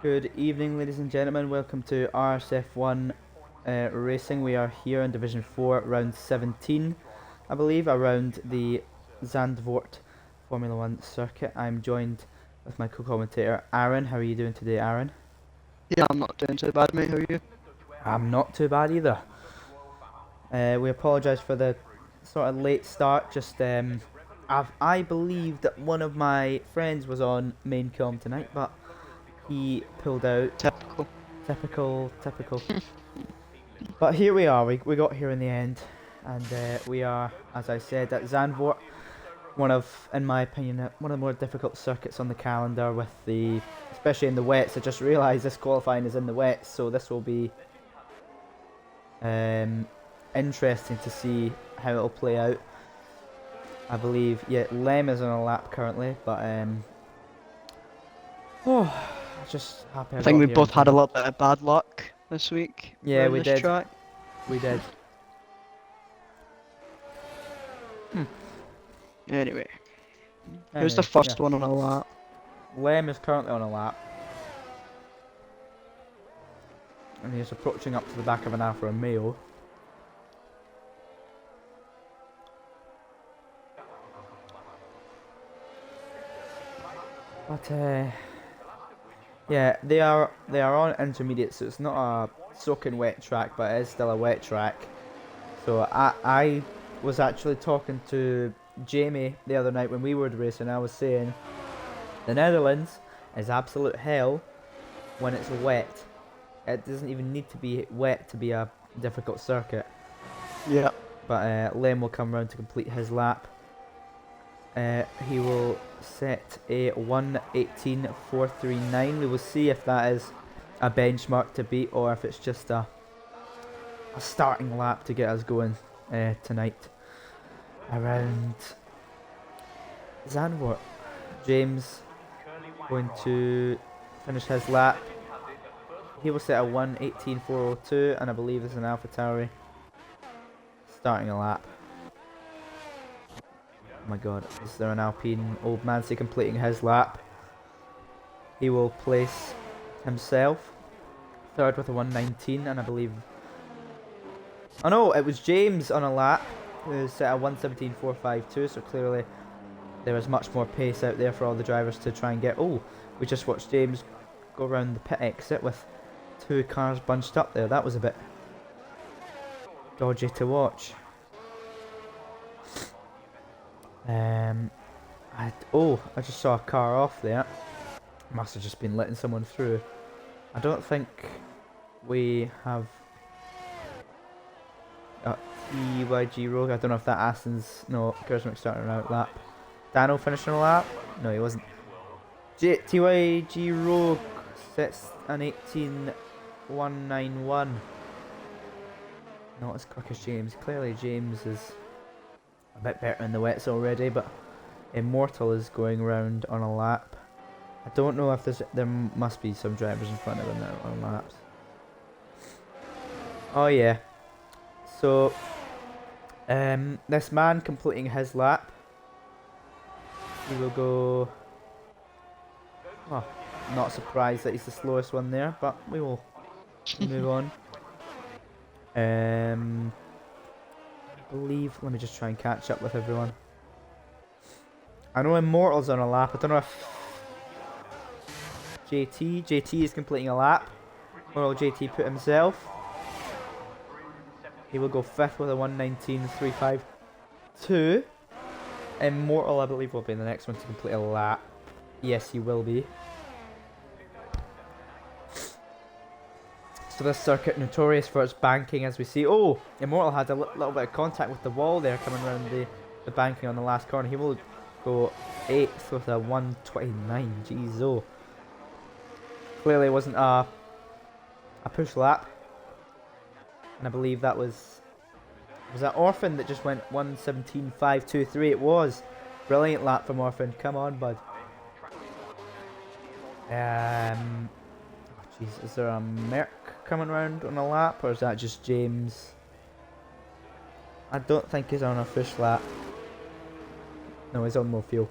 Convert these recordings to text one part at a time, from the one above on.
Good evening, ladies and gentlemen. Welcome to RSF1 racing. We are here in Division 4, round 17, I believe, around the Zandvoort Formula 1 circuit. I'm joined with my co-commentator, Aaron. How are you doing today, Aaron? Yeah, I'm not doing too bad, mate. How are you? I'm not too bad either. We apologise for the sort of late start. I believe that one of my friends was on main com tonight, but he pulled out. Typical. Typical. But here we are, we got here in the end, and we are, as I said, at Zandvoort, in my opinion, one of the more difficult circuits on the calendar especially in the wets. I just realised this qualifying is in the wets, so this will be interesting to see how it'll play out. I believe, yeah, Lem is on a lap currently, but just happy I think we got here both in had a time. little bit of bad luck this week. Yeah, around we this did. Track. We did. Anyway, who's Anyway, the first yeah. one on a lap? Lem is currently on a lap. And he's approaching up to the back of an Alfa Romeo. But yeah, they are on intermediate, so it's not a soaking wet track, but it is still a wet track. So I was actually talking to Jamie the other night when we were racing. I was saying the Netherlands is absolute hell when it's wet. It doesn't even need to be wet to be a difficult circuit. Yeah. But Lem will come round to complete his lap. He will set a 1:18.439. We will see if that is a benchmark to beat or if it's just a starting lap to get us going tonight around Zandvoort. James going to finish his lap. He will set a 1:18.402, and I believe this is an AlphaTauri starting a lap. Oh my god, is there an Alpine Old Mancy completing his lap? He will place himself third with a 1:19, and I believe... Oh no, it was James on a lap who set a 1:17.452, so clearly there is much more pace out there for all the drivers to try and get... Oh, we just watched James go around the pit exit with two cars bunched up there. That was a bit dodgy to watch. I just saw a car off there. Must have just been letting someone through. I don't think we have TYG Rogue. I don't know if that Aston's... No, Kersmick starting an out lap. Dano finishing a lap? No, he wasn't. TYG Rogue sets an 18.191. Not as quick as James. Clearly James is a bit better in the wets already, but Immortal is going around on a lap. I don't know if there must be some drivers in front of him now on laps. Oh yeah. So this man completing his lap, he will go... Oh, not surprised that he's the slowest one there, but we will move on. I believe... Let me just try and catch up with everyone. I know Immortal's on a lap. I don't know if JT is completing a lap, or will JT put himself? He will go fifth with a 1:19.352. Immortal, I believe, will be the next one to complete a lap. Yes, he will be. So this circuit, notorious for its banking, as we see. Oh, Immortal had a little bit of contact with the wall there coming around the banking on the last corner. He will go 8th with a 1:29. Jeez, oh. Clearly it wasn't a push lap. And I believe that was that Orphan that just went 1:17.523. It was. Brilliant lap from Orphan. Come on, bud. Oh, jeez, is there a Merc coming around on a lap, or is that just James? I don't think he's on a push lap. No, he's on more fuel.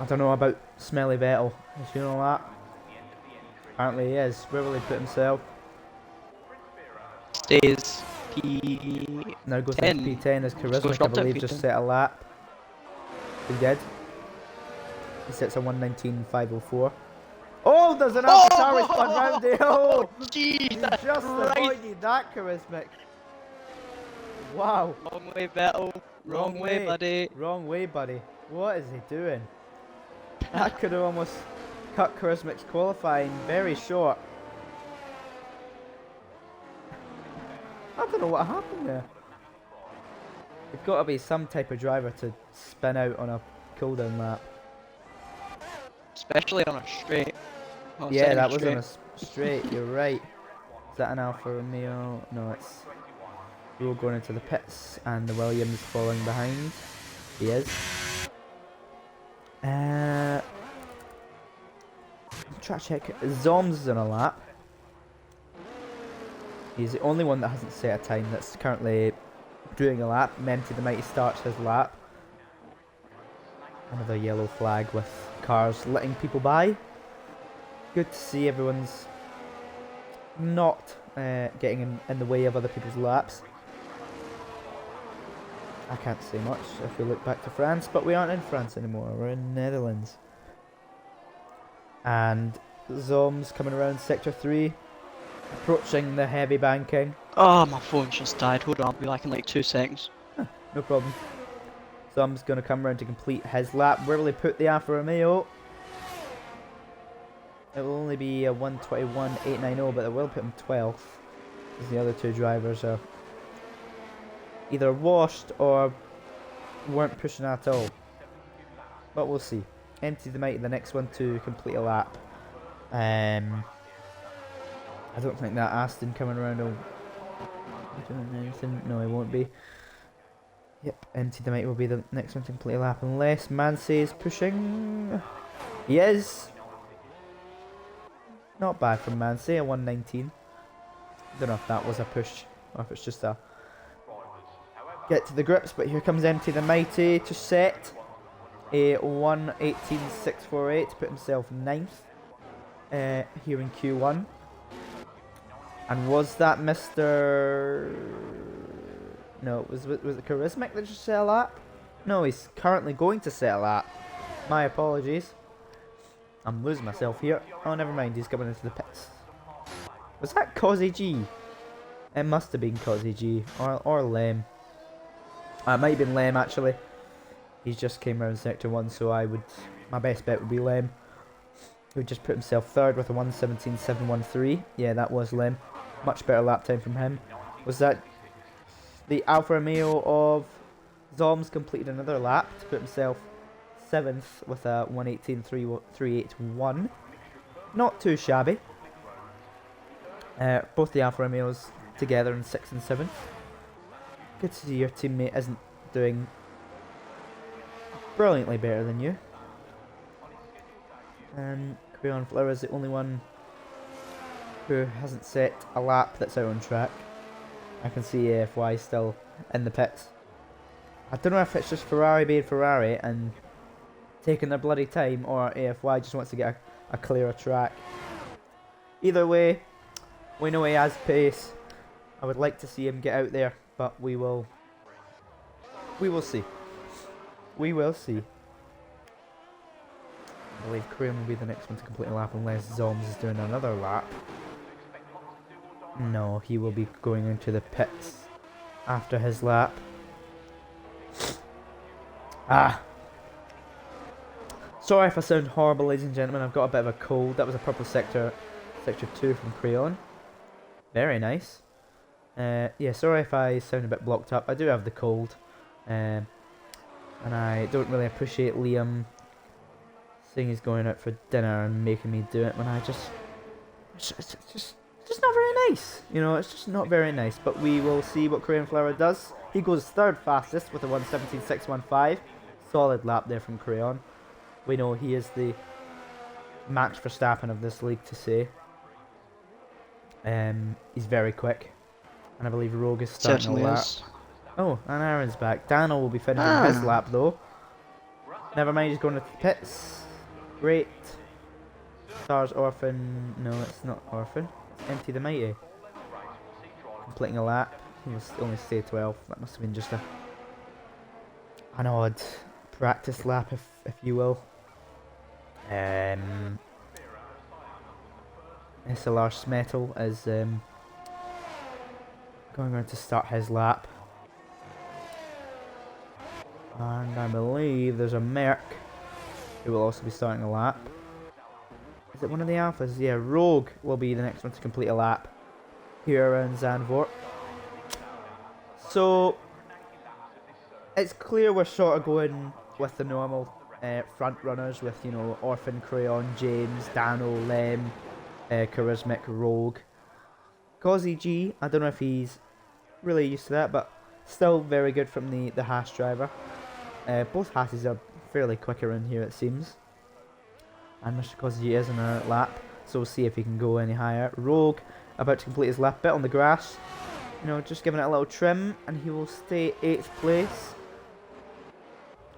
I don't know about Smelly Vettel. Is you know that? Apparently he is. Where will he put himself? Stays P10. Now goes into P10 as Goes Charismatic, I up to believe, just P10. set a lap. He did. He sets a 1:19.504. Oh, there's an AlphaTauri spun round there. Oh, you Jesus just Christ. avoided that, Charismatic. Wow. Wrong way, Vettel. Wrong way, buddy. Wrong way, buddy. What is he doing? That could have almost cut Charismac's qualifying very short. I don't know what happened there. You've got to be some type of driver to spin out on a cooldown lap. Especially on a straight. Oh, Yeah, that was straight. on a straight, you're right. Is that an Alfa Romeo? No, it's Rule going into the pits and the Williams falling behind. He is. Track check. Zoms is on a lap. He's the only one that hasn't set a time that's currently doing a lap. Menti the Mighty starts his lap. Another yellow flag with cars letting people by. Good to see everyone's not getting in the way of other people's laps. I can't say much if we look back to France, but we aren't in France anymore, we're in Netherlands. And Zoms coming around sector 3, approaching the heavy banking. Oh, my phone's just died. Hold on, I'll be like in like 2 seconds. No problem. Zoms going to come around to complete his lap. Where will he put the Alfa Romeo? It will only be a 1:21.890, but it will put him 12th, as the other two drivers are either washed or weren't pushing at all. But we'll see. Empty the Mighty, the next one to complete a lap. I don't think that Aston coming around will be doing anything. No, he won't be. Yep, Empty the Mighty will be the next one to complete a lap, unless Mansey is pushing. He is. Not bad from Mansey, a 1:19. Don't know if that was a push or if it's just a get to the grips, but here comes Empty the Mighty to set a 1:18.648 to put himself 9th here in Q1. And was that Mr. No, was it Charismatic that just set a lap? No, he's currently going to set a lap. My apologies. I'm losing myself here. Oh, never mind, he's coming into the pits. Was that Cozzy G? It must have been Cozzy G or Lem. It might have been Lem actually. He's just came around sector 1, so my best bet would be Lem. Who just put himself 3rd with a 1:17.713. Yeah, that was Lem. Much better lap time from him. Was that the Alfa Romeo of Zoms completed another lap to put himself 7th with a 1:18.381. Not too shabby. Both the Alfa Romeos together in 6th and 7th. Good to see your teammate isn't doing brilliantly better than you. Crayon Flower is the only one who hasn't set a lap that's out on track. I can see AFY still in the pits. I don't know if it's just Ferrari being Ferrari and taking their bloody time, or AFY just wants to get a clearer track. Either way, we know he has pace. I would like to see him get out there, but we will see. We will see. I believe Korean will be the next one to complete a lap unless Zoms is doing another lap. No, he will be going into the pits after his lap. Sorry if I sound horrible, ladies and gentlemen. I've got a bit of a cold. That was a purple sector 2 from Crayon. Very nice. Yeah, sorry if I sound a bit blocked up. I do have the cold. And I don't really appreciate Liam saying he's going out for dinner and making me do it when I it's just not very nice. You know, it's just not very nice. But we will see what Crayon Flower does. He goes 3rd fastest with a 1:17.615. Solid lap there from Crayon. We know he is the Max Verstappen of this league to say. He's very quick. And I believe Rogue is starting a lap. Is. Oh, and Aaron's back. Daniel will be finishing his lap though. Never mind, he's going to the pits. Great. Stars Orphan. No, it's not Orphan. It's Empty the Mighty. Completing a lap. He was only stay 12. That must have been just an odd practice lap, if you will. SLR Smetal is going around to start his lap. And I believe there's a Merc who will also be starting a lap. Is it one of the Alphas? Yeah, Rogue will be the next one to complete a lap here around Zandvoort. So it's clear we're sort of going with the normal front runners with, you know, Orphan, Crayon, James, Dano, Lem, Charismatic, Rogue. Cozzy G, I don't know if he's really used to that, but still very good from the Haas driver. Both Haases are fairly quick around here, it seems. And Mr. Cozzy is in a lap, so we'll see if he can go any higher. Rogue, about to complete his lap, bit on the grass. You know, just giving it a little trim, and he will stay 8th place.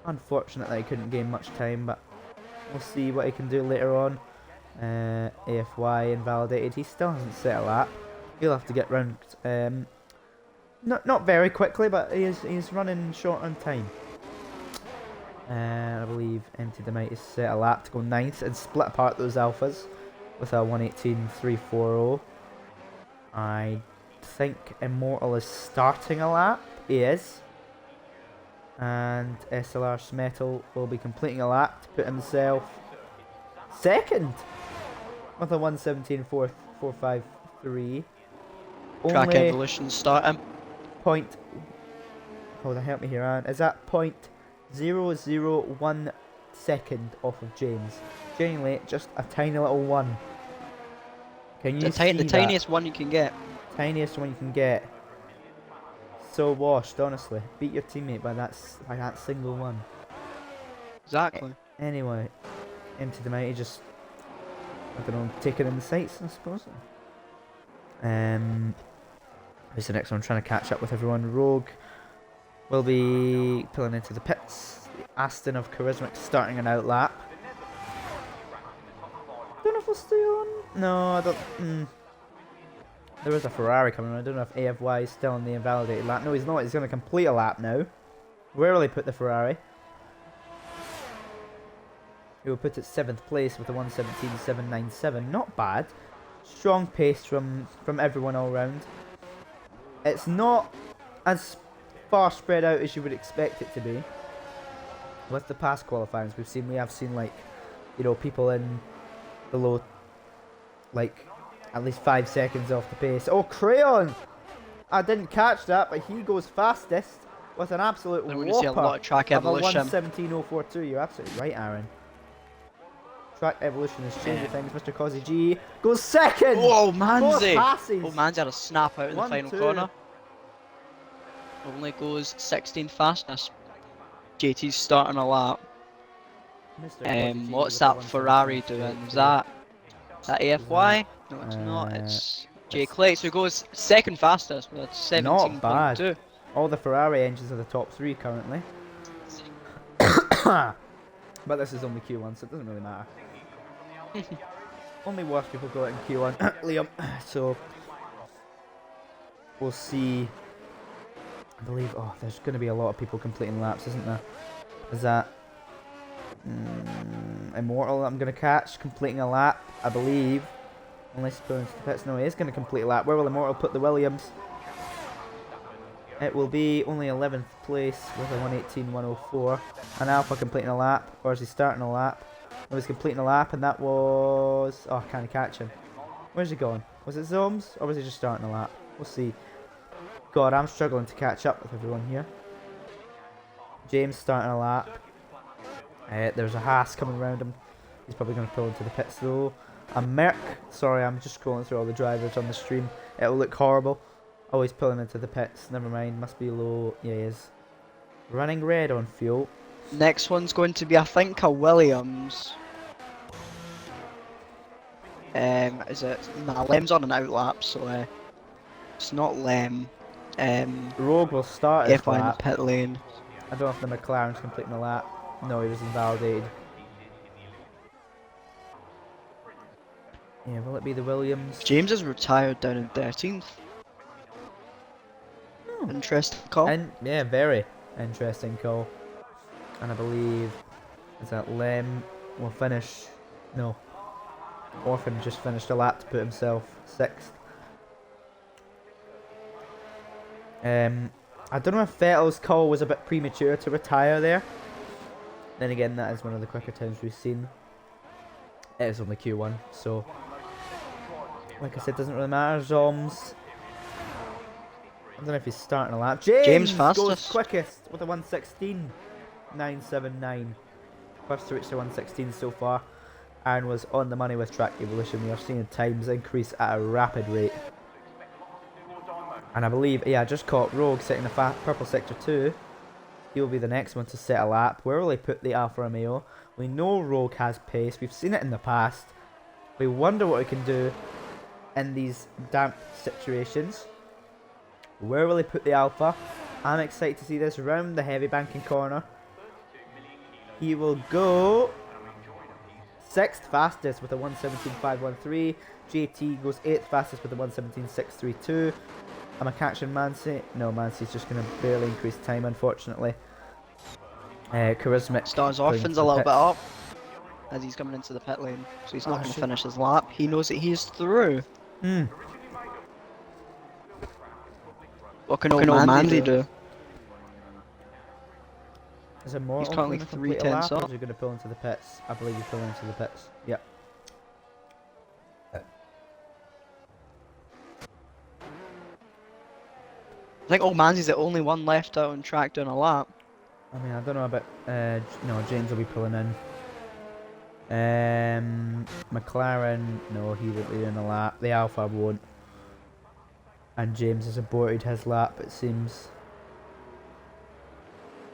Unfortunate that he couldn't gain much time, but we'll see what he can do later on. AFY invalidated. He still hasn't set a lap. He'll have to get round. Not very quickly, but he's running short on time. I believe Empty the Might is set a lap to go 9th and split apart those Alphas with a 1:18.340. I think Immortal is starting a lap. He is. And SLR Smetal will be completing a lap to put himself second with a 1:17.453. Track Evolution starting. Point. Hold on, help me here, Aaron. Is that 0.001 second off of James? Genuinely, just a tiny little one. Can you see The tiniest one you can get. Tiniest one you can get. So washed, honestly. Beat your teammate by that single one. Exactly. Anyway, Empty the Mighty just, I don't know, taking in the sights, I suppose. Who's the next one? Trying to catch up with everyone. Rogue will be pulling into the pits. The Aston of Charismatic starting an out lap. Don't know if we'll stay on. No, I don't. There is a Ferrari coming on. I don't know if AFY is still on the invalidated lap. No, he's not. He's going to complete a lap now. Where will he put the Ferrari? He will put it 7th place with a 1:17.797. Not bad. Strong pace from everyone all round. It's not as far spread out as you would expect it to be. With the past qualifyings we have seen like, you know, people in below like at least 5 seconds off the pace. Oh, Crayon! I didn't catch that, but he goes fastest with an absolute We're whopper going to see a lot of Track Evolution. 1:17.042. You're absolutely right, Aaron. Track Evolution is changing things. Mr. Cozzy G goes second! Whoa, Manzi! Four passes. Oh, Manzi had a snap out in the final corner. Only goes 16th fastest. JT's starting a lap. Mr. Cozzy G What's with that the Ferrari 1:17.042. doing? Is that AFY? No, it's not. It's Jay Clay. So he goes second fastest with 17.2. Not bad. All the Ferrari engines are the top 3 currently. But this is only Q1, so it doesn't really matter. Only worse people go out in Q1, Liam. So we'll see. I believe. Oh, there's going to be a lot of people completing laps, isn't there? Is that Immortal that I'm going to catch completing a lap? I believe. Unless he's going to the pits. No, he is going to complete a lap. Where will Immortal put the Williams? It will be only 11th place with a 1:18.104. An Alpha completing a lap, or is he starting a lap? No, he's completing a lap, and that was... Oh, can't catch him. Where's he going? Was it Zomes, or was he just starting a lap? We'll see. God, I'm struggling to catch up with everyone here. James starting a lap. There's a Haas coming around him. He's probably going to pull into the pits though. A Merc. Sorry, I'm just scrolling through all the drivers on the stream. It'll look horrible. Oh, he's pulling into the pits. Never mind. Must be low. Yeah, he is. Running red on fuel. Next one's going to be, I think, a Williams. Is it? Nah, Lem's on an outlap, so it's not Lem. Rogue will start his F1 in the lap. pit lane. I don't know if the McLaren's completing a lap. No, he was invalidated. Yeah, will it be the Williams? James is retired down in 13th. Interesting call. And yeah, very interesting call. And I believe is that Lem will finish. No, Orphan just finished a lap to put himself 6th. I don't know if Vettel's call was a bit premature to retire there. Then again, that is one of the quicker times we've seen. It is only Q1, so like I said, doesn't really matter. Zoms. I don't know if he's starting a lap. James fastest. goes quickest with a 1:16.979. First to reach the 1:16 so far. Aaron was on the money with Track Evolution. We are seeing times increase at a rapid rate. And I believe, yeah, I just caught Rogue sitting in the purple sector 2. He will be the next one to set a lap. Where will he put the Alfa Romeo? We know Rogue has pace. We've seen it in the past. We wonder what he can do in these damp situations. Where will he put the Alpha? I'm excited to see this round the heavy banking corner. He will go 6th fastest with a 1:17.513. JT goes 8th fastest with a 1:17.632. Am I catching Mancy? No, Mancy's just going to barely increase time, unfortunately. Charismatic Stars Orphan's a little bit up as he's coming into the pit lane, so he's not going to finish his lap. He knows that he's through. What can old Mandy do? Is it more? He's currently 3/10 Or up. is he going to pull into the pits? I believe he's pulling into the pits. Yep. I think old Manzy's the only one left out on track doing a lap. I mean, I don't know about. No, James will be pulling in. McLaren, no, he won't be doing a lap. The Alpha won't. And James has aborted his lap, it seems.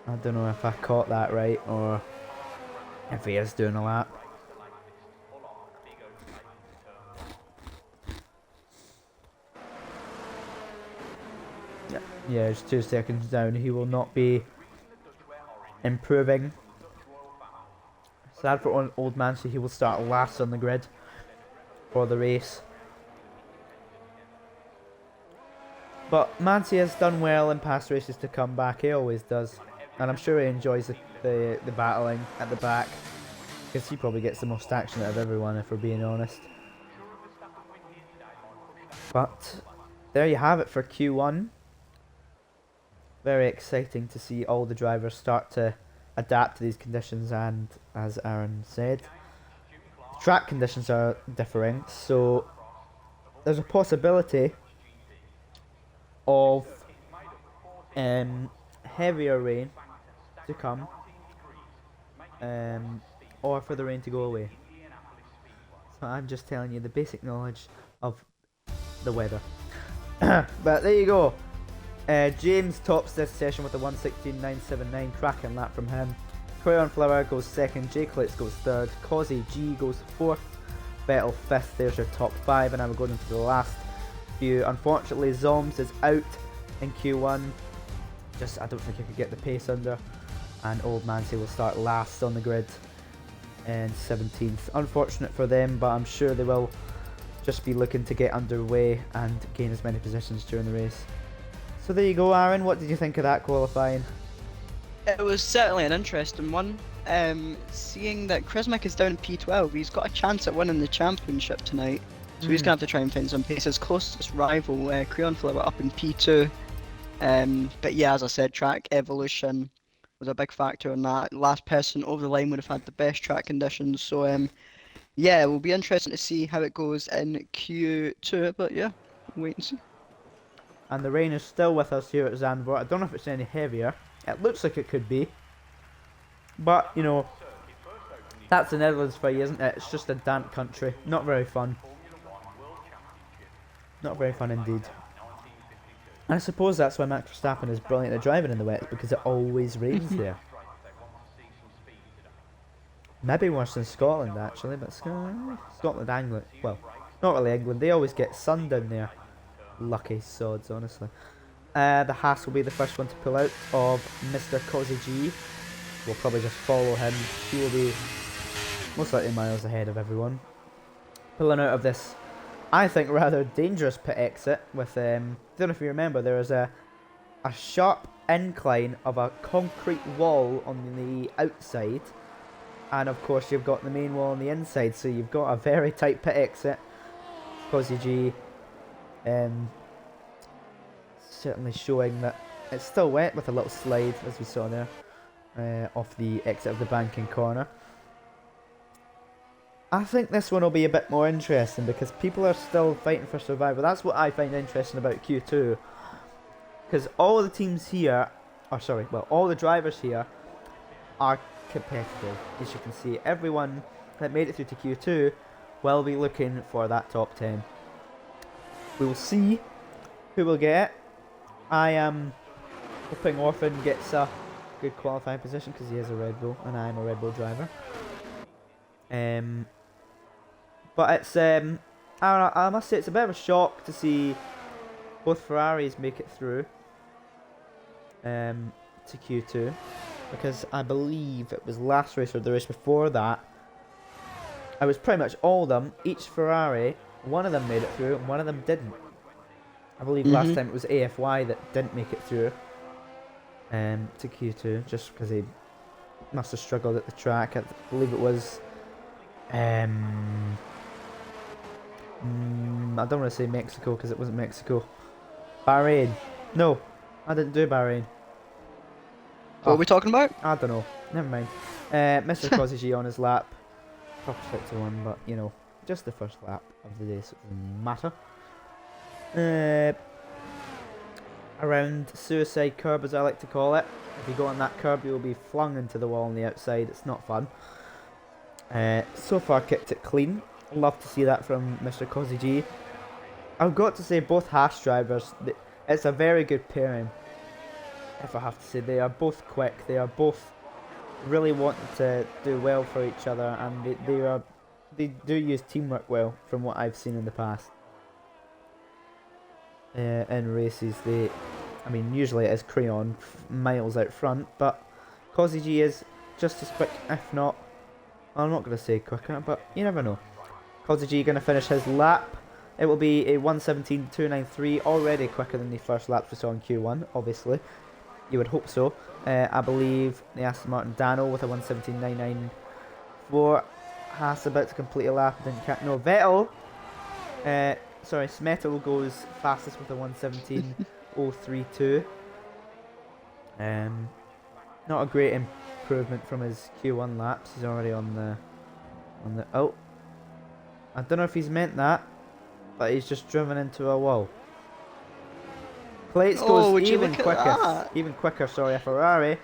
I don't know if I caught that right or if he is doing a lap. Yeah, it's 2 seconds down. He will not be improving. Sad for old Mancy, he will start last on the grid for the race. But Mancy has done well in past races to come back. He always does. And I'm sure he enjoys the battling at the back. Because he probably gets the most action out of everyone, if we're being honest. But there you have it for Q1. Very exciting to see all the drivers start to adapt to these conditions, and as Aaron said, the track conditions are differing, so there's a possibility of heavier rain to come, or for the rain to go away. So I'm just telling you the basic knowledge of the weather. But there you go. James tops this session with a 1:16.979, cracking lap from him. Crayon Flower goes 2nd, J Klitz goes 3rd, Causey G goes 4th, Vettel 5th. There's your top 5, and now we're going into the last few. Unfortunately, Zoms is out in Q1. I don't think he could get the pace under, and Old Mancy will start last on the grid and 17th. Unfortunate for them, but I'm sure they will just be looking to get underway and gain as many positions during the race. So there you go, Aaron. What did you think of that qualifying? It was certainly an interesting one. Seeing that Charismatic is down in P12, he's got a chance at winning the championship tonight. So he's going to have to try and find some pace. His closest rival, Crayon Flower, up in P2. But yeah, as I said, track evolution was a big factor in that. Last person over the line would have had the best track conditions. So yeah, it will be interesting to see how it goes in Q2. But yeah, wait and see. And the rain is still with us here at Zandvoort. I don't know if it's any heavier. It looks like it could be. But, you know, that's the Netherlands for you, isn't it? It's just a damp country. Not very fun. Not very fun indeed. And I suppose that's why Max Verstappen is brilliant at driving in the wet, because it always rains there. Maybe worse than Scotland, actually, but Scotland, England, well, not really England. They always get sun down there. Lucky sods, honestly. The Haas will be the first one to pull out of Mr. Causey G. will probably just follow him. He will be most likely miles ahead of everyone. Pulling out of this, I think, rather dangerous pit exit with, don't know if you remember, there was a sharp incline of a concrete wall on the outside, and of course you've got the main wall on the inside, so you've got a very tight pit exit. Cosy G certainly showing that it's still wet with a little slide, as we saw there, off the exit of the banking corner. I think this one will be a bit more interesting because people are still fighting for survival. That's what I find interesting about Q2. Because all the teams here, all the drivers here are competitive. As you can see, everyone that made it through to Q2 will be looking for that top 10. We will see who will get it. I am hoping Orphan gets a good qualifying position because he is a Red Bull and I am a Red Bull driver. But it's, I don't know, I must say it's a bit of a shock to see both Ferraris make it through to Q2, because I believe it was last race or the race before that, it was pretty much all of them, each Ferrari, one of them made it through and one of them didn't. I believe last time it was AFY that didn't make it through to Q2, just because he must have struggled at the track. I believe it was I don't want to say Mexico because it wasn't Mexico. Bahrain. No, I didn't do Bahrain. What are we talking about? I don't know. Never mind. Mr. Koziji on his lap. Proper 6 to 1, but you know, just the first lap of the day, so it doesn't matter. Around Suicide Curb, as I like to call it. If you go on that curb, you'll be flung into the wall on the outside. It's not fun. So far, kept it clean. Love to see that from Mr. Koziji. I've got to say, both Haas drivers, it's a very good pairing. If I have to say, they are both quick. They are both really wanting to do well for each other, and they do use teamwork well, from what I've seen in the past. In races, I mean, usually it is Crayon miles out front, but Koziji is just as quick, if not, I'm not going to say quicker, but you never know. Koziji going to finish his lap. It will be a 1:17.293, already quicker than the first lap we saw in Q1, obviously. You would hope so. I believe the Aston Martin Dano with a 1:17.994. Haas about to complete a lap, didn't catch. No, Vettel. Sorry, Smetel goes fastest with a 1:17.032. Not a great improvement from his Q1 laps. He's already on the oh. I don't know if he's meant that, but he's just driven into a wall. Plates goes even quicker. Sorry, a Ferrari.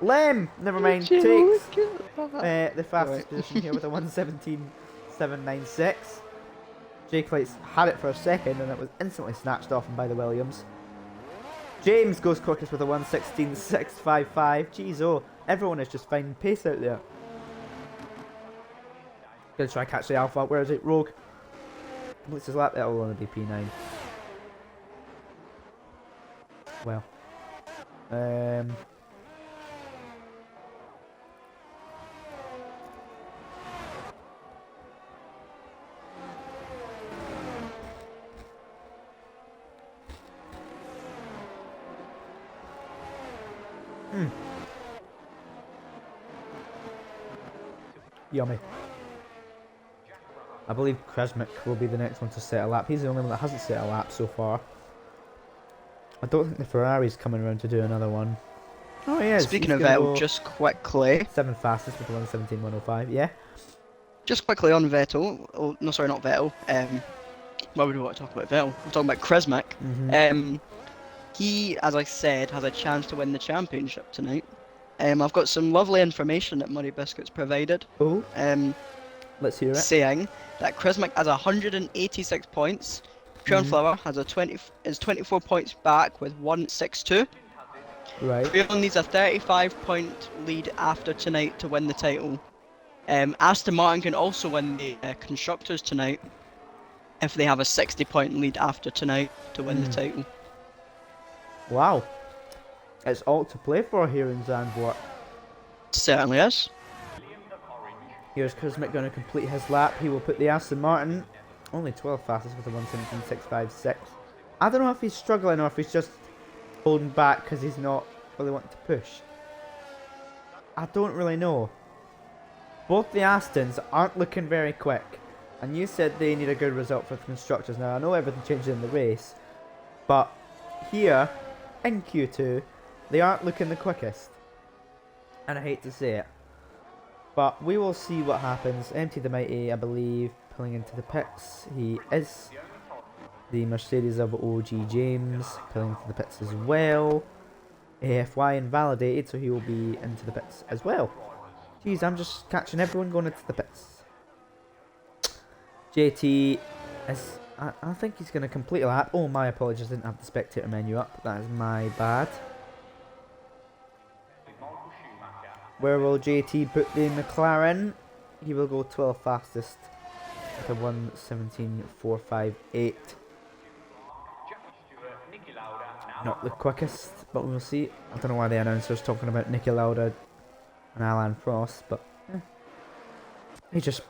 Lem, never mind. Takes the fastest position here with a 1:17.796. Jake Lights had it for a second and it was instantly snatched off him by the Williams. James goes quickest with a 1:16.655. Jeez, oh, everyone is just finding pace out there. Gonna try and catch the Alpha. Where is it? Rogue. Completes his lap. That'll only be P9. Well. Yummy. I believe Kresmic will be the next one to set a lap. He's the only one that hasn't set a lap so far. I don't think the Ferrari's coming around to do another one. Oh yeah. Speaking of Vettel, just quickly. 7th fastest with 1:17.105. Yeah. Just quickly on Vettel. Oh no, sorry, not Vettel. Why would we want to talk about Vettel? We're talking about Kresmic. He, as I said, has a chance to win the championship tonight. I've got some lovely information that Murray Biscuits provided. Oh. Let's hear it. Saying that Kresmic has 186 points. Pure Flower has is 24 points back with 162. Right. Pure needs a 35-point lead after tonight to win the title. Aston Martin can also win the constructors tonight if they have a 60-point lead after tonight to win the title. Wow. It's all to play for here in Zandvoort. Certainly is. Here's Kuzmic going to complete his lap. He will put the Aston Martin only 12th fastest with a 1:17.656. I don't know if he's struggling or if he's just holding back because he's not really wanting to push. I don't really know. Both the Astons aren't looking very quick. And you said they need a good result for the constructors. Now I know everything changes in the race, but here in Q2 they aren't looking the quickest. And I hate to say it. But we will see what happens. Empty the Mighty, I believe, pulling into the pits. He is. The Mercedes of OG James pulling into the pits as well. AFY invalidated, so he will be into the pits as well. Jeez, I'm just catching everyone going into the pits. JT is. I think he's going to complete a lap. Oh, my apologies, didn't have the spectator menu up. That is my bad. Where will JT put the McLaren? He will go 12th fastest with a 1:17.458. Not the quickest, but we'll see. I don't know why the announcer's talking about Niki Lauda and Alan Prost, but he just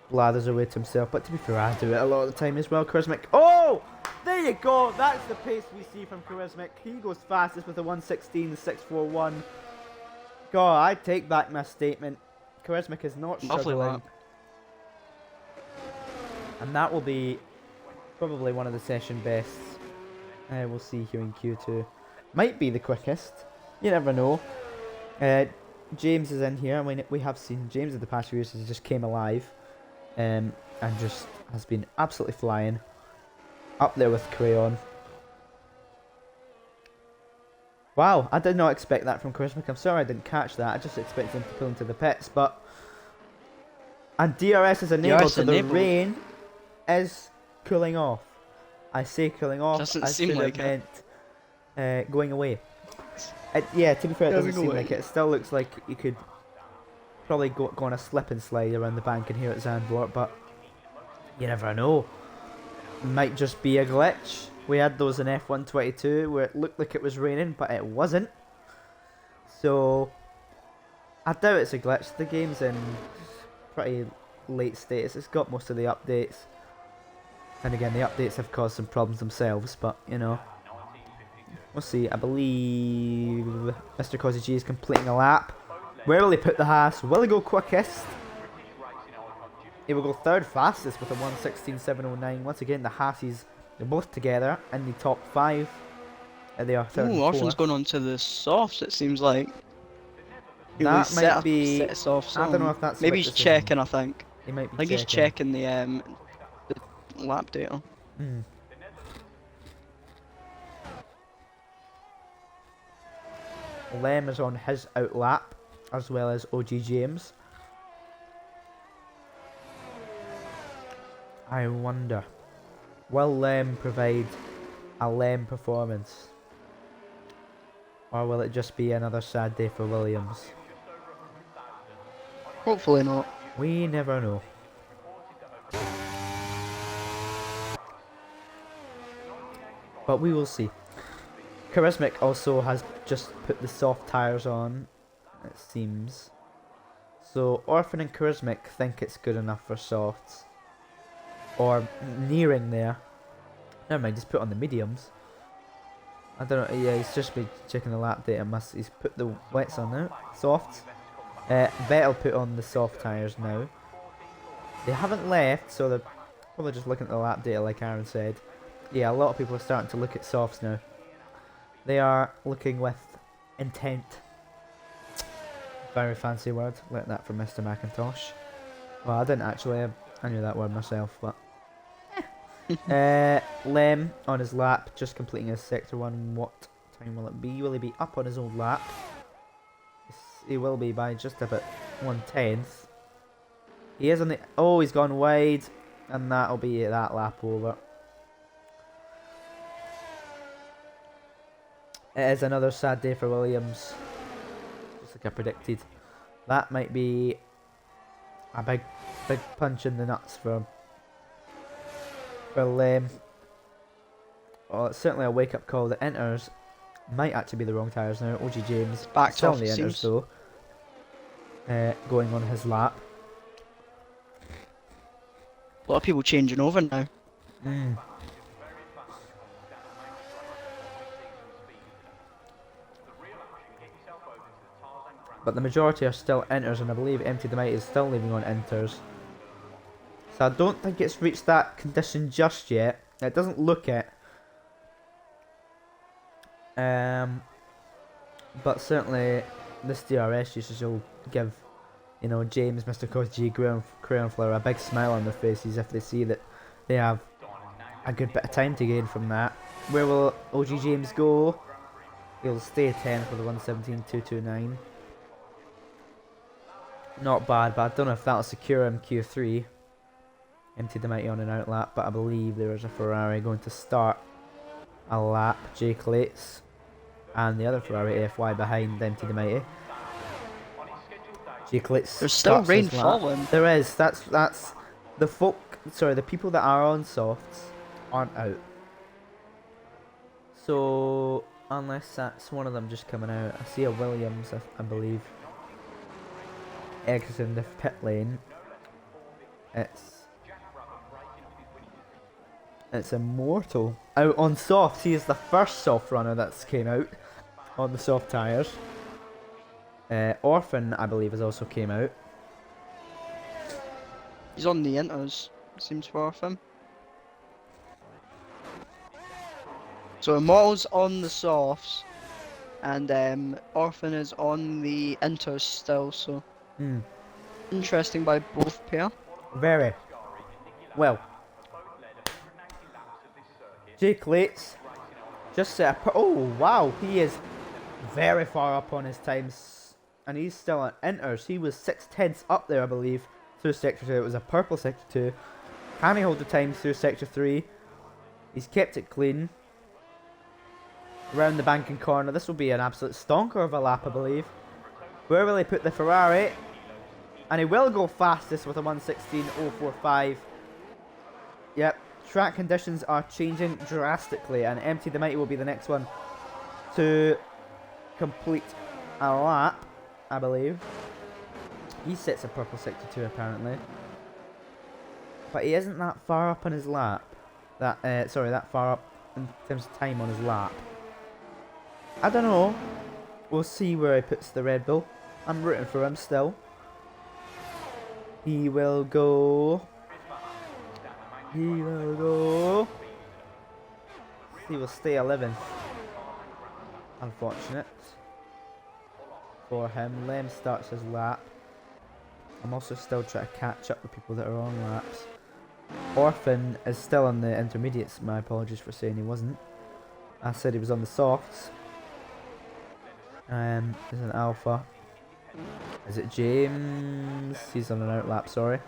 blathers away to himself. But to be fair, I do it a lot of the time as well. Charismatic. Oh! There you go! That's the pace we see from Charismatic. He goes fastest with a 1:16.641. God, I take back my statement. Charismatic is not struggling. And that will be probably one of the session bests. We'll see here in Q2. Might be the quickest. You never know. James is in here. I mean, we have seen James in the past few years. He just came alive. And just has been absolutely flying. Up there with Crayon. Wow, I did not expect that from Charismatic. I'm sorry I didn't catch that. I just expected him to pull into the pits, but... And DRS is enabled, so the rain is cooling off. I say cooling off, Doesn't I seem should like have meant going away. Yeah, to be fair, it doesn't seem like it. It still looks like you could probably go on a slip and slide around the bank and here at Zandvoort, but you never know. It might just be a glitch. We had those in F1 22 where it looked like it was raining, but it wasn't. So, I doubt it's a glitch. The game's in pretty late status. It's got most of the updates. And again, the updates have caused some problems themselves, but, you know. We'll see. I believe Mr. Cosy G is completing a lap. Where will he put the Haas? Will he go quickest? He will go third fastest with a 1:16.709. Once again, the Haases... They're both together in the top 5. They are third and fourth. Orson's going on to the softs, it seems like. That might be... I don't know if that's... Maybe he's checking, I think. He might be I think he's checking the lap data. Lem is on his out lap, as well as OG James. I wonder... Will Lem provide a Lem performance? Or will it just be another sad day for Williams? Hopefully not. We never know. But we will see. Charismatic also has just put the soft tyres on, it seems. So Orphan and Charismatic think it's good enough for softs. Or nearing there. Never mind, he's put on the mediums. I don't know, yeah, he's just been checking the lap data. He's put the wets on now, softs. Vettel put on the soft tyres now. They haven't left, so they're probably just looking at the lap data like Aaron said. Yeah, a lot of people are starting to look at softs now. They are looking with intent. Very fancy word, learnt that from Mr. McIntosh. Well, I didn't actually, I knew that word myself, but... Lem on his lap, just completing his sector 1. What time will it be? Will he be up on his own lap? Yes, he will be by just about 1/10. He is on the... Oh, he's gone wide. And that'll be that lap over. It is another sad day for Williams. Just like I predicted. That might be a big punch in the nuts for him. Well, well, it's certainly a wake-up call. The Inters might actually be the wrong tyres now. OG James backed off, the Inters though. going on his lap. A lot of people changing over now. Mm. But the majority are still inters, and I believe Empty the Mighty is still leaving on inters. So I don't think it's reached that condition just yet. It doesn't look it. But certainly this DRS usage will give, you know, James, Mr. Coach G, Crownflower a big smile on their faces if they see that they have a good bit of time to gain from that. Where will OG James go? He'll stay 10 for the 117.229. Not bad, but I don't know if that'll secure him Q3. Empty the Mighty on an out lap, but I believe there is a Ferrari going to start a lap. Jake Lates and the other Ferrari AFY behind Empty the Mighty. Jake Lates. There's still rain falling. There is. That's the folk. Sorry, the people that are on softs aren't out. So unless that's one of them just coming out, I see a Williams, I believe, exiting the pit lane. It's Immortal out on softs. He is the first soft runner that's came out on the soft tyres. Orphan, I believe, has also came out. He's on the inters, seems for him. So Immortal's on the softs, and Orphan is on the inters still, so interesting by both pair. Very. Well, Jake Lates just set a oh wow, he is very far up on his times, and he's still at inters. He was 6/10 up there, I believe, through sector 2. It was a purple sector 2. Can he hold the times through sector 3? He's kept it clean. Around the banking corner, this will be an absolute stonker of a lap, I believe. Where will he put the Ferrari? And he will go fastest with a 116.045. Yep, track conditions are changing drastically, and Empty the Mighty will be the next one to complete a lap, I believe. He sits a purple sector 2 apparently, but he isn't that far up on his lap. That far up in terms of time on his lap. I don't know. We'll see where he puts the Red Bull. I'm rooting for him still. He will go. He will stay 11th. Unfortunate for him. Lem starts his lap. I'm also still trying to catch up with people that are on laps. Orphan is still on the intermediates. My apologies for saying he wasn't. I said he was on the softs. There's an Alpha. Is it James? He's on an out lap, sorry.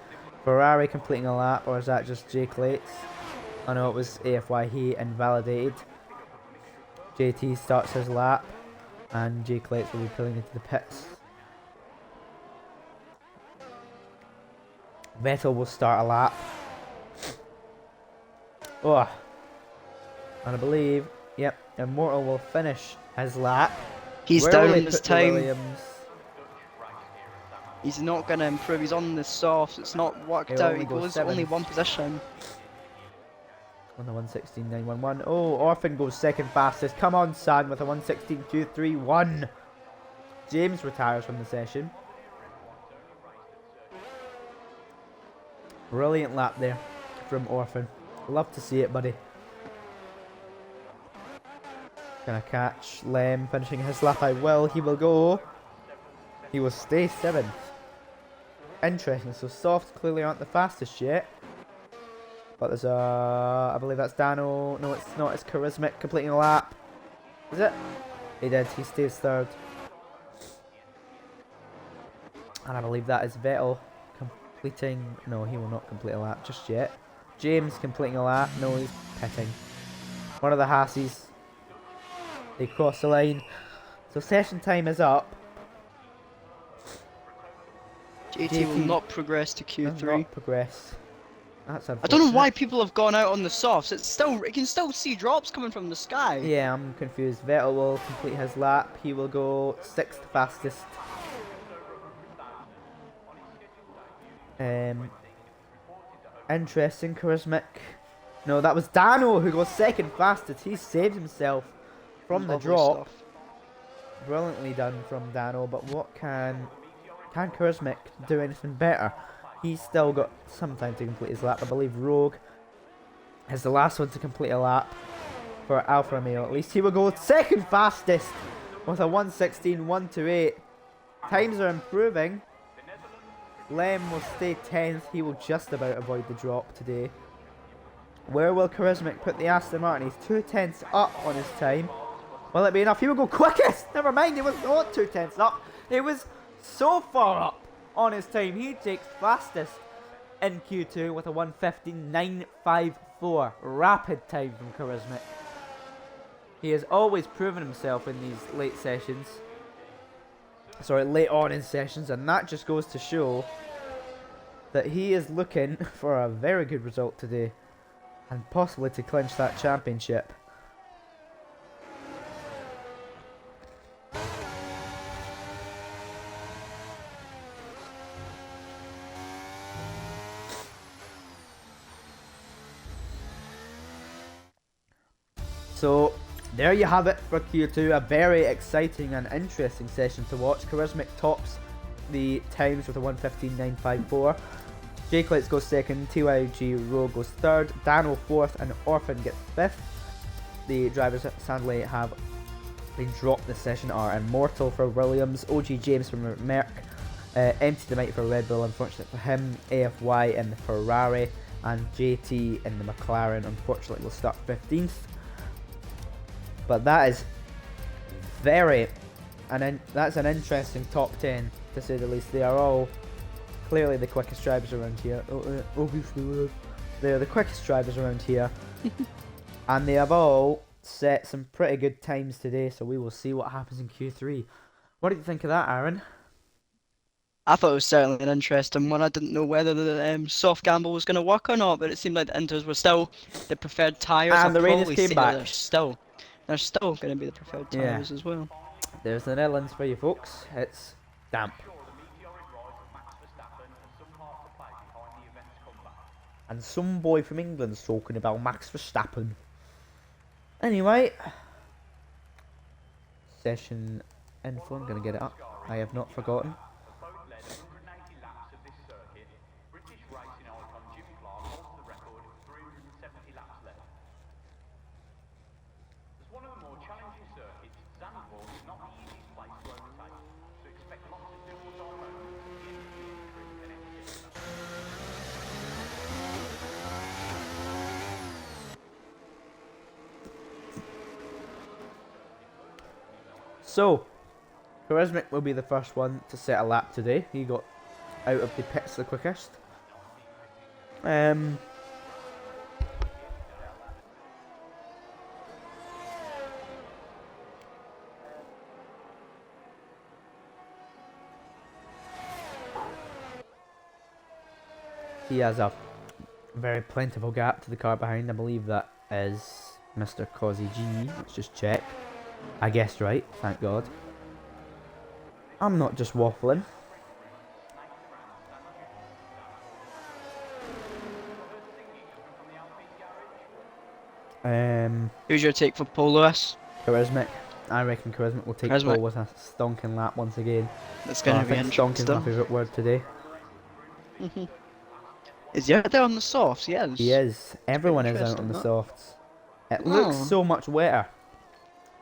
Ferrari completing a lap, or is that just Jake Lates? Oh no, it was AFY. He invalidated. JT starts his lap, and Jake Lates will be pulling into the pits. Vettel will start a lap. Oh. And I believe, yep, Immortal will finish his lap. He's Where down will on his time. Williams? He's not going to improve. He's on the softs. It's not worked He'll out. only He go goes seventh. only one position. On the 116.911. Oh, Orphan goes second fastest. Come on, son, with a 116.231. James retires from the session. Brilliant lap there from Orphan. Love to see it, buddy. Can I catch Lem finishing his lap? I will. He will go. He will stay 7th. Interesting. So softs clearly aren't the fastest yet. But there's a... I believe that's Dano. No, it's not. It's Charismatic completing a lap. Is it? He did. He stays 3rd. And I believe that is Vettel completing... No, he will not complete a lap just yet. James completing a lap. No, he's pitting. One of the Haasies. They cross the line. So session time is up. JT will not progress to Does Q3. not progress. That's unfortunate. I don't know why people have gone out on the softs. It's still, you can still see drops coming from the sky. Yeah, I'm confused. Vettel will complete his lap. He will go 6th fastest. Interesting, Charismatic. No, that was Dano who goes second fastest. He saved himself from the Lovely drop. stuff. Brilliantly done from Dano, but what can Charismatic do anything better? He's still got some time to complete his lap. I believe Rogue is the last one to complete a lap for Alfa Romeo. At least he will go second fastest with a 1:16.128. Times are improving. Lem will stay 10th. He will just about avoid the drop today. Where will Charismatic put the Aston Martin? He's 2/10 up on his time. Will it be enough? He will go quickest! Never mind, he was not 2/10 up. He was so far up on his time. He takes fastest in Q2 with a 1:15.954. Rapid time from Charismatic. He has always proven himself in these late sessions. Sorry, late on in sessions, and that just goes to show that he is looking for a very good result today and possibly to clinch that championship. So there you have it for Q2, a very exciting and interesting session to watch. Charismatic tops the times with a 1:15.954. J-Clits goes second, TYG Rogue goes third, Dano fourth, and Orphan gets fifth. The drivers that sadly have been dropped this session are Immortal for Williams, OG James from Merck, Empty the Might for Red Bull, unfortunate for him, AFY in the Ferrari, and JT in the McLaren, unfortunately will start 15th. But that is that's an interesting top 10 to say the least. They are all clearly the quickest drivers around here. Obviously, they are the quickest drivers around here, and they have all set some pretty good times today. So we will see what happens in Q3. What did you think of that, Aaron? I thought it was certainly an interesting one. I didn't know whether the soft gamble was going to work or not, but it seemed like the Inters were still the preferred tyres. And the Rangers came back. They're still going to be the preferred tyres as well. There's the Netherlands for you folks. It's damp. And some boy from England's talking about Max Verstappen. Anyway, session info, I'm going to get it up. I have not forgotten. So, Charismatic will be the first one to set a lap today. He got out of the pits the quickest. He has a very plentiful gap to the car behind. I believe that is Mr. Cozzy G. Let's just check. I guessed right, thank God. I'm not just waffling. Who's your take for Paul Lewis? Charismatic. I reckon Charismatic will take pole with a stonking lap once again. That's going to be interesting. Stonking is my favourite word today. Is he out there on the softs? Yes. He is. Everyone is out on the softs. It looks so much wetter.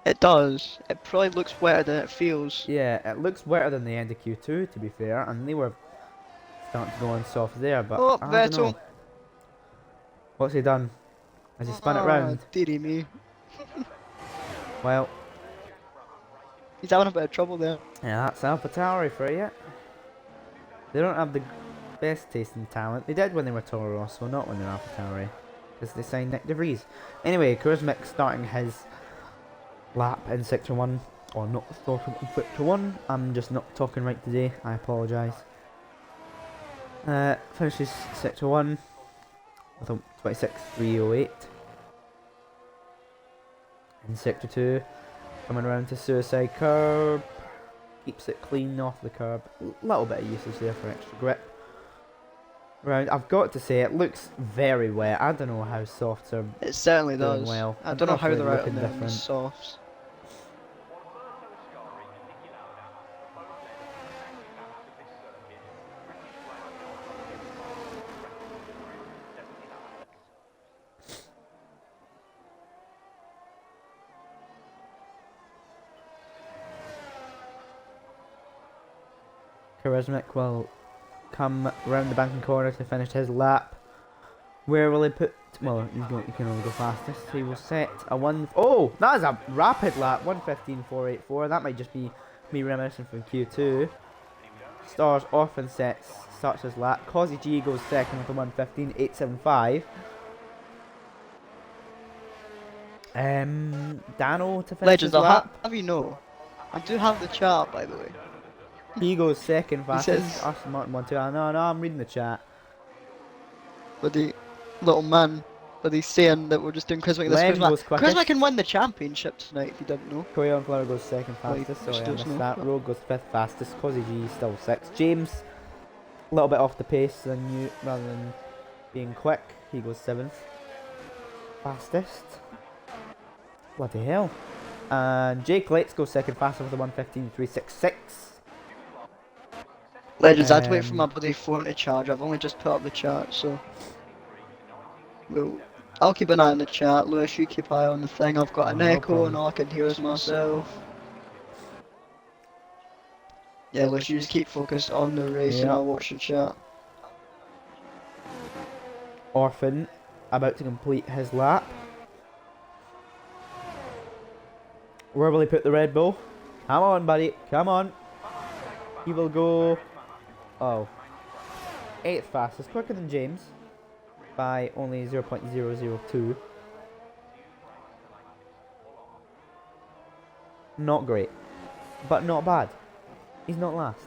It does. It probably looks wetter than it feels. Yeah, it looks wetter than the end of Q2, to be fair, and they were starting to go on soft there, but I don't know. What's he done? Has he spun it round? Dearie me. Well, he's having a bit of trouble there. Yeah, that's AlphaTauri for you. They don't have the best tasting talent. They did when they were Toro Rosso, not when they're AlphaTauri, because they signed Nick De Vries. Anyway, Charismatic starting his lap in Sector 1, or not talking in Sector 1, I'm just not talking right today, I apologise. Finishes Sector 1 with a 26.308. In Sector 2, coming around to Suicide Curb, keeps it clean off the curb, a little bit of usage there for extra grip. round. I've got to say, it looks very wet. I don't know how softs are It certainly doing does. well. I don't know if how they're out looking on the different. softs. Charismatic will come round the banking corner to finish his lap. Where will he put? Well, he can only go fastest. He will set a one. Oh, that is a rapid lap. 1:15.484. That might just be me reminiscing from Q2. Stars often starts his lap. Causey G goes second with a 1:15.875. Dano to finish Legends, his I'll lap. have you know, I do have the chart, by the way. He goes second He fastest. says, Aston Martin 1-2. No, I'm reading the chat. but the little man, but he's saying that we're just doing Christmas. This Len Christmas. goes quickest. Christmas can win the championship tonight if you didn't know. Crayon Flower goes second Well, you fastest. just Sorry, I don't missed know, that. but- Rogue goes fifth fastest. Causey G still sixth. James, a little bit off the pace than you, rather than being quick. He goes seventh fastest. Bloody hell. And Jake Let's go second fastest with a 1:15.366. Legends, I had to wait for my Um, bloody phone to charge. I've only just put up the chart, so. Well, I'll keep an eye on the chat. Lewis, you keep an eye on the thing. I've got an no echo problem. and all I can hear is myself. Yeah, Lewis, you just keep focused on the race and Yeah. I'll watch the chat. Orphan about to complete his lap. Where will he put the Red Bull? Come on, buddy. Come on. He will go. Oh. 8th fastest. Quicker than James. By only 0.002. Not great. But not bad. He's not last.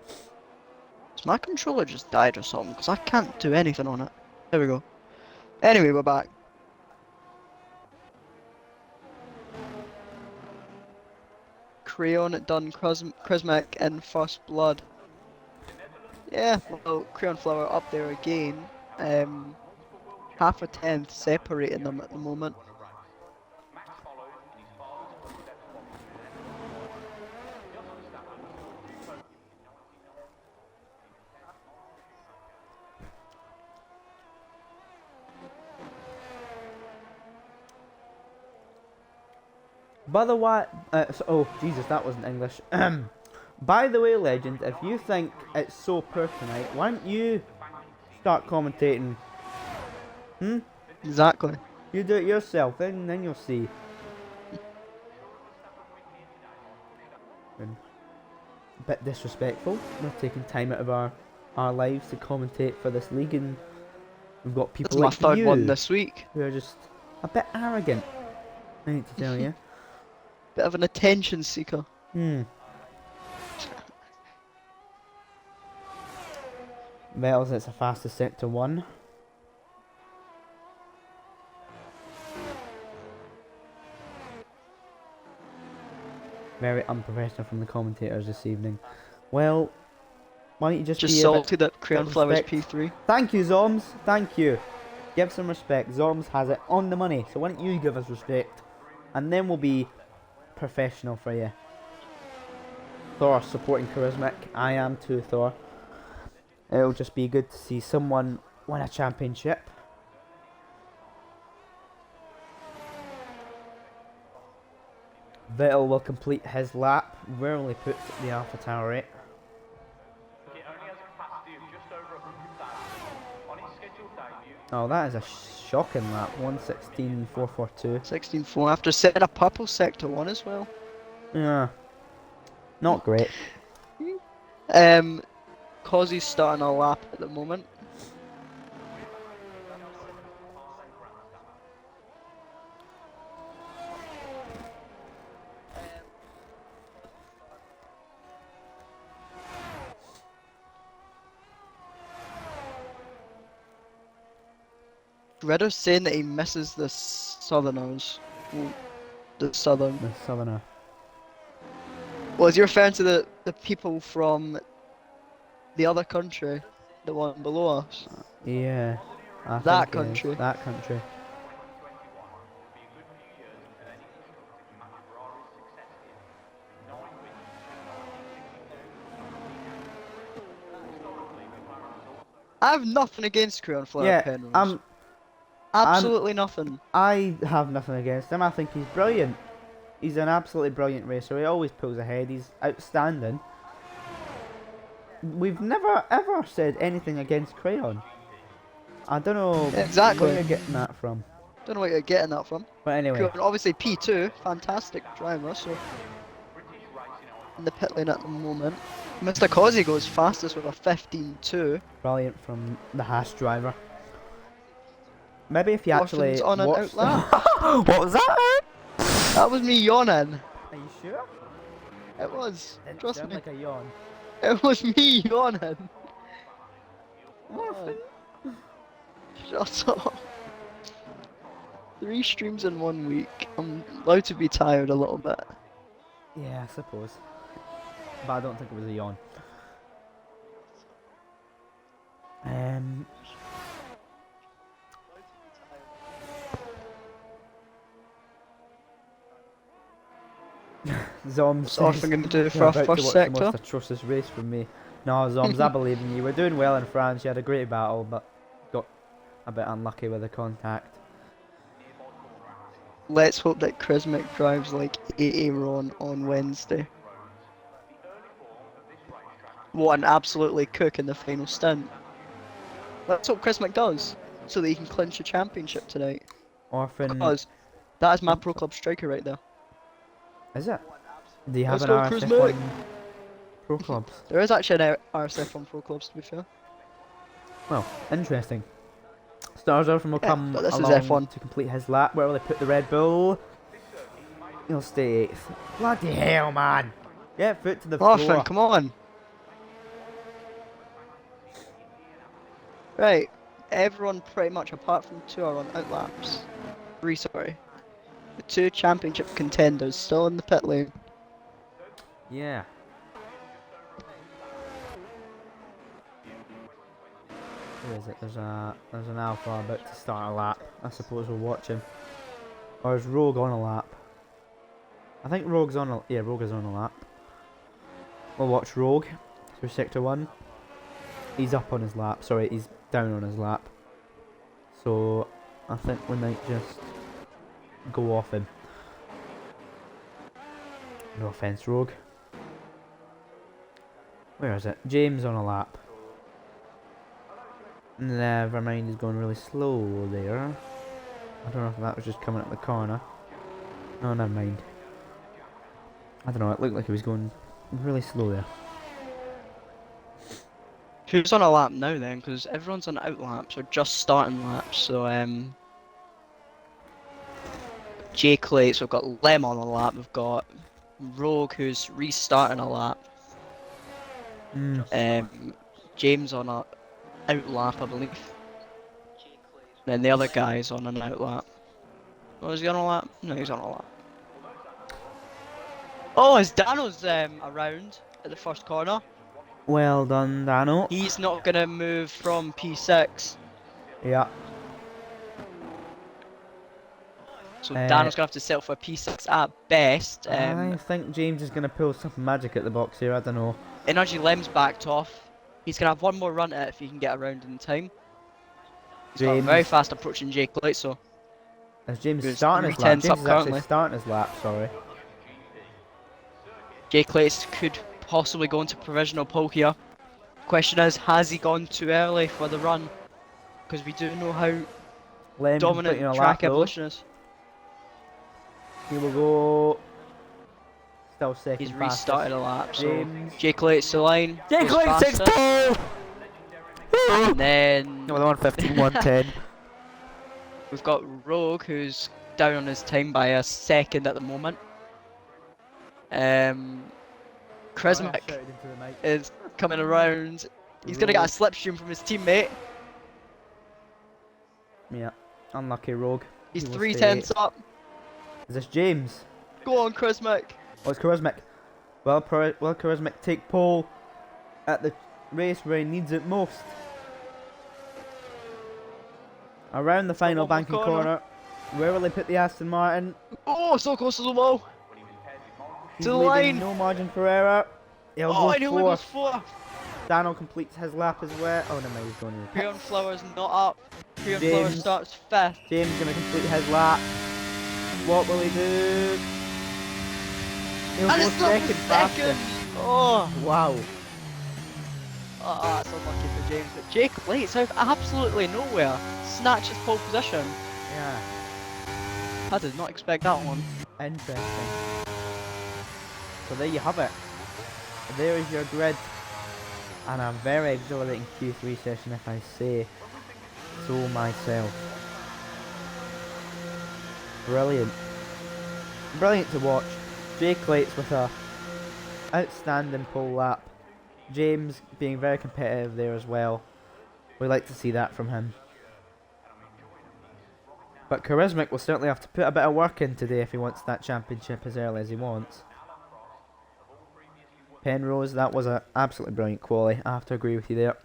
So my controller just died or something because I can't do anything on it. There we go. Anyway, we're back. Crayon done Chrismic in First Blood. Yeah, well, Crayon Flower up there again. Half a tenth separating them at the moment. By the way, oh Jesus, that wasn't English. By the way, Legend, if you think it's so poor tonight, why don't you start commentating? Exactly. You do it yourself, then you'll see. A bit disrespectful. We're taking time out of our lives to commentate for this league, and we've got people That's my like third you one this week. who are just a bit arrogant. I need to tell you. Bit of an attention seeker. Metals, it's a fastest sector 1. Very unprofessional from the commentators this evening. Well, why don't you just Just be salty that Crayon bit Flower's respect. P3. Thank you, Zoms. Thank you. Give some respect. Zoms has it on the money. So why don't you give us respect? And then we'll be professional for you. Thor supporting Charismatic. I am too, Thor. It'll just be good to see someone win a championship. Vettel will complete his lap. Where will he put the Alpha Tower at? Oh, that is a shocking lap. 1:16.442. 16.4 after setting a purple sector 1 as well. Yeah. Not great. Causey's starting a lap at the moment. Ridder's saying that he misses the Southerners. Well, the Southern. The Southerner. Well, is he referring to the people from The other country, the one below us. Yeah, I That think it is. country. That country. I have nothing against Creon Flair Yeah, Penrose. Absolutely nothing. I have nothing against him. I think he's brilliant. He's an absolutely brilliant racer. He always pulls ahead. He's outstanding. We've never ever said anything against Crayon. I don't know Exactly. where you're getting that from. Don't know where you're getting that from. But anyway, Creon, obviously P2, fantastic driver, so in the pit lane at the moment. Mr. Causey goes fastest with a 15.2. brilliant from the Haas driver. Maybe if you Orphans actually on an watched... outlap. What was that? That was me yawning. Are you sure? It was. Didn't Trust sound me. like a yawn. It was me yawning. Orphan. Shut up. 3 streams in 1 week. I'm allowed to be tired a little bit. Yeah, I suppose. But I don't think it was a yawn. Zombs. What's Orphan going to do for You're our about to first watch sector? the most atrocious race from me. No, Zombs, I believe in you. We're doing well in France. You had a great battle, but got a bit unlucky with the contact. Let's hope that Chrismic drives like 80 on Wednesday. What an absolutely cook in the final stint. Let's hope Chrismic does, so that he can clinch the championship tonight. Orphan. Because that is my pro club striker right there. Is it? Do you have Let's an go, RSF1 Pro Clubs? There is actually an RSF1 pro clubs to be fair. Well, interesting. Stars Orphan will Yeah, come but this is along F1. to complete his lap. Where will they put the Red Bull? He'll stay 8th. Bloody hell, man! Get foot to the Orphan, floor. come on. Right, everyone pretty much apart from 2 are on outlaps. 3, sorry. The 2 championship contenders still in the pit lane. Yeah. Who is it? There's an Alpha about to start a lap. I suppose we'll watch him. Or is Rogue on a lap? I think Rogue is on a lap. We'll watch Rogue through Sector 1. He's up on his lap. Sorry, he's down on his lap. So I think we might just go off him. No offense, Rogue. Where is it? James on a lap. Never mind, he's going really slow there. I don't know if that was just coming up the corner. No, never mind. I don't know, it looked like he was going really slow there. Who's on a lap now then? Because everyone's on out laps or just starting laps. So Jay Clates, we've got Lem on a lap. We've got Rogue who's restarting a lap. James on a out lap, I believe. Then the other guy's on an out lap. Oh, is he on a lap? No, he's on a lap. Oh, is Dano's around at the first corner? Well done, Dano. He's not gonna move from P6. Yeah. So Dano's gonna have to settle for P6 at best. I think James is going to pull something magic at the box here, I don't know. Energy Lem's backed off. He's gonna have one more run at it if he can get around in time. He's got a James. very fast approaching Jay Clate, so Is James Who's starting his 3 lap? tenths James up is actually currently. starting his lap, sorry. Jay Clate could possibly go into provisional pole here. Question is, has he gone too early for the run? Because we do know how Lem dominant completing a lap track though. evolution is. He will go. Still second. He's fastest. restarted a lap, so James. Jay Clate's the line. Jay goes Clate fastest. 6-2! And then No, the 115, 110. we've got Rogue, who's down on his time by a second at the moment. Kresmic is coming around. He's gonna get a slipstream from his teammate. Yeah, unlucky Rogue. He's He will 3 stay tenths up. Is this James? Go on, Kresmic. Oh, it's Charismatic. Will Charismatic take pole at the race where he needs it most. Around the final banking corner. Where will they put the Aston Martin? Oh, so close to the wall. He's To the leaving line. no margin for error. He'll Oh, and he go only goes fourth. 4th. Daniel completes his lap as well. Oh no, he's going to the Creon pits. Flowers not up. Creon Flowers James. starts 5th. James going to complete his lap. What will he do? He'll And go it's not second second. fastest. Oh. Wow. Oh, that's unlucky for James. But Jake Lates out of absolutely nowhere snatches pole position. Yeah. I did not expect that one. Interesting. So there you have it. There is your grid. And a very exhilarating Q3 session, if I say so myself. Brilliant. Brilliant to watch. Jake Lates with a outstanding pole lap. James being very competitive there as well. We like to see that from him. But Charismatic will certainly have to put a bit of work in today if he wants that championship as early as he wants. Penrose, that was an absolutely brilliant quali. I have to agree with you there.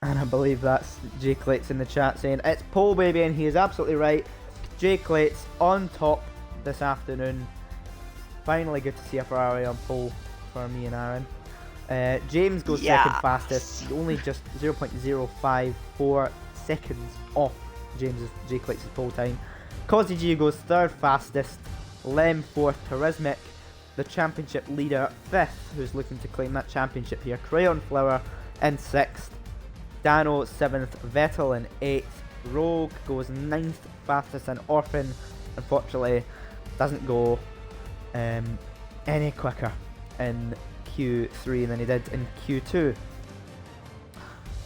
And I believe that's Jake Lates in the chat saying, it's pole baby, and he is absolutely right. Jake Lates on top this afternoon. Finally good to see a Ferrari on pole for me and Aaron. James goes second fastest, only just 0.054 seconds off Jake Lates' pole time. Cosy G goes third fastest, Lem fourth, Charismatic, the championship leader, fifth, who's looking to claim that championship here. Crayon Flower in sixth. Dano 7th, Vettel in 8th, Rogue goes 9th, fastest, and Orphan unfortunately doesn't go any quicker in Q3 than he did in Q2.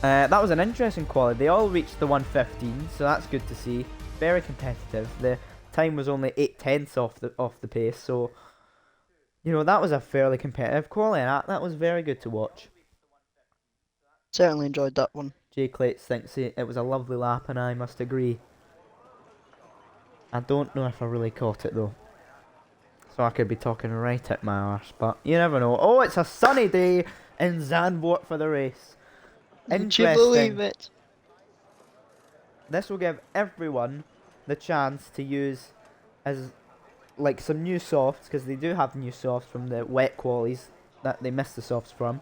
That was an interesting quality. They all reached the 1:15, so that's good to see. Very competitive. The time was only 8/10 off the pace, so you know that was a fairly competitive quality, and that was very good to watch. Certainly enjoyed that one. Jake Lates thinks it was a lovely lap, and I must agree. I don't know if I really caught it though, so I could be talking right at my arse, but you never know. Oh, it's a sunny day in Zandvoort for the race. Did you believe Interesting. it? This will give everyone the chance to use as like some new softs, because they do have new softs from the wet qualies that they missed the softs from.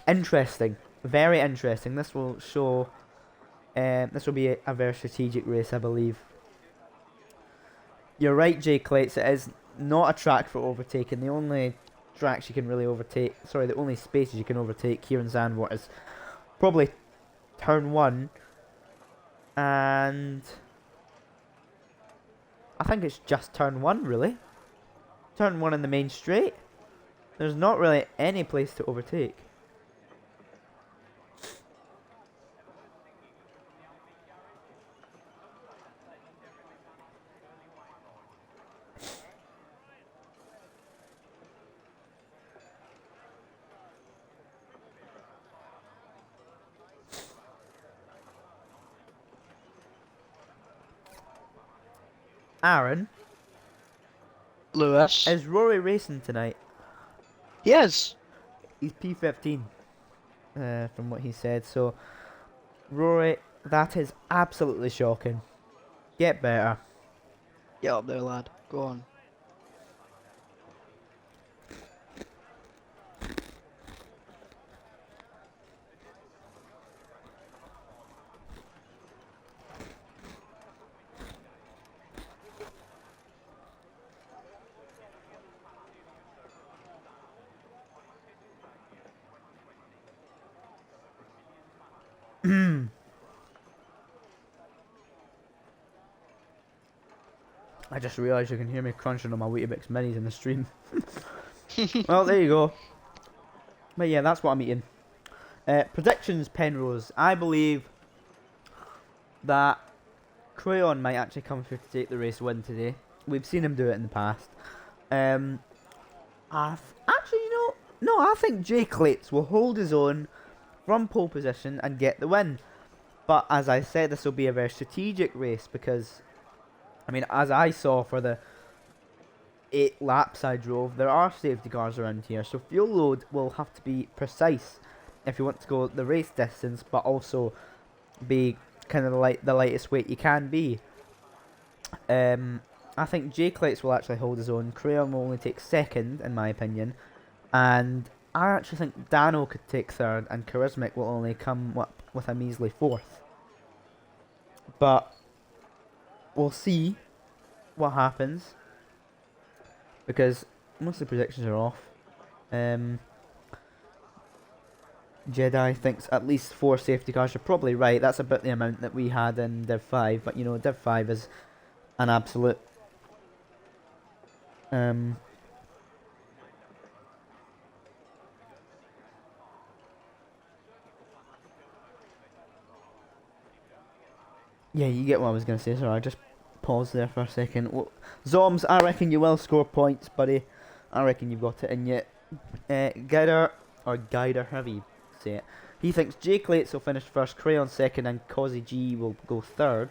Interesting. Very interesting. This will show. This will be a very strategic race, I believe. You're right, Jake Lates. It is not a track for overtaking. The only tracks you can really overtake, the only spaces you can overtake here in Zandvoort is probably turn 1, and I think it's just turn 1 really. Turn 1 in the main straight. There's not really any place to overtake. Aaron, Lewis. is Rory racing tonight? Yes. He's P15, from what he said. So, Rory, that is absolutely shocking. Get better. Get up there, lad. Go on. I just realised you can hear me crunching on my Weetabix minis in the stream. Well, there you go. But yeah, that's what I'm eating. Predictions, Penrose. I believe that Crayon might actually come through to take the race win today. We've seen him do it in the past. Actually, no, I think Jay Clates will hold his own from pole position and get the win. But as I said, this will be a very strategic race because, I mean, as I saw for the 8 laps I drove, there are safety cars around here, so fuel load will have to be precise if you want to go the race distance, but also be kind of the lightest weight you can be. I think Jay Clates will actually hold his own. Crayon will only take second, in my opinion, and I actually think Dano could take third, and Charismatic will only come up with a measly fourth. But we'll see what happens, because most of the predictions are off. Jedi thinks at least 4 safety cars. You're probably right. That's about the amount that we had in Div 5. But, you know, Div 5 is an absolute... yeah, you get what I was going to say. Sorry, I just paused there for a second. Well, Zoms, I reckon you will score points, buddy. I reckon you've got it in you. Guider, however you say it. He thinks Jay Clates will finish first, Crayon second, and Cozzy G will go third.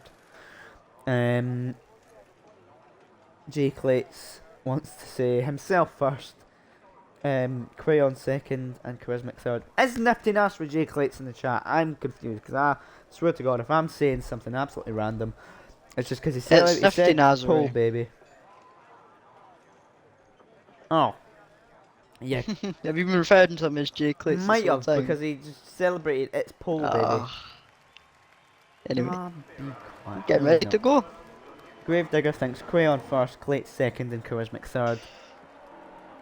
Jay Clates wants to say himself first, Crayon second, and Charismatic third. Is Nifty Nash with Jay Clates in the chat? I'm confused because I swear to God, if I'm saying something absolutely random, it's just because he said pole, baby. Oh. Yeah. Have you been referring to him as Jay Clates? Might have, because he just celebrated its pole, baby. Anyway, quiet. getting ready to go. Gravedigger thinks Crayon first, Clates second, and Charismatic third.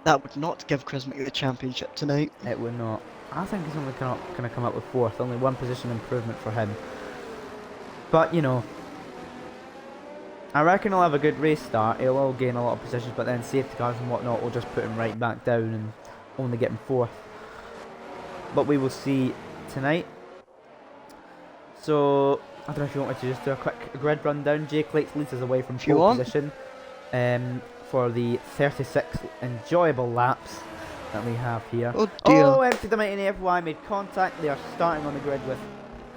That would not give Charismatic the championship tonight. It would not. I think he's only going to come up with fourth. Only 1 position improvement for him. But, you know, I reckon he'll have a good race start. He'll all gain a lot of positions, but then safety cars and whatnot will just put him right back down and only get him fourth. But we will see tonight. So, I don't know if you want me to just do a quick grid rundown. Jay Clates leads us away from pole position for the 36 enjoyable laps that we have here. Oh dear. Oh, empty the mighty AFY made contact. They are starting on the grid with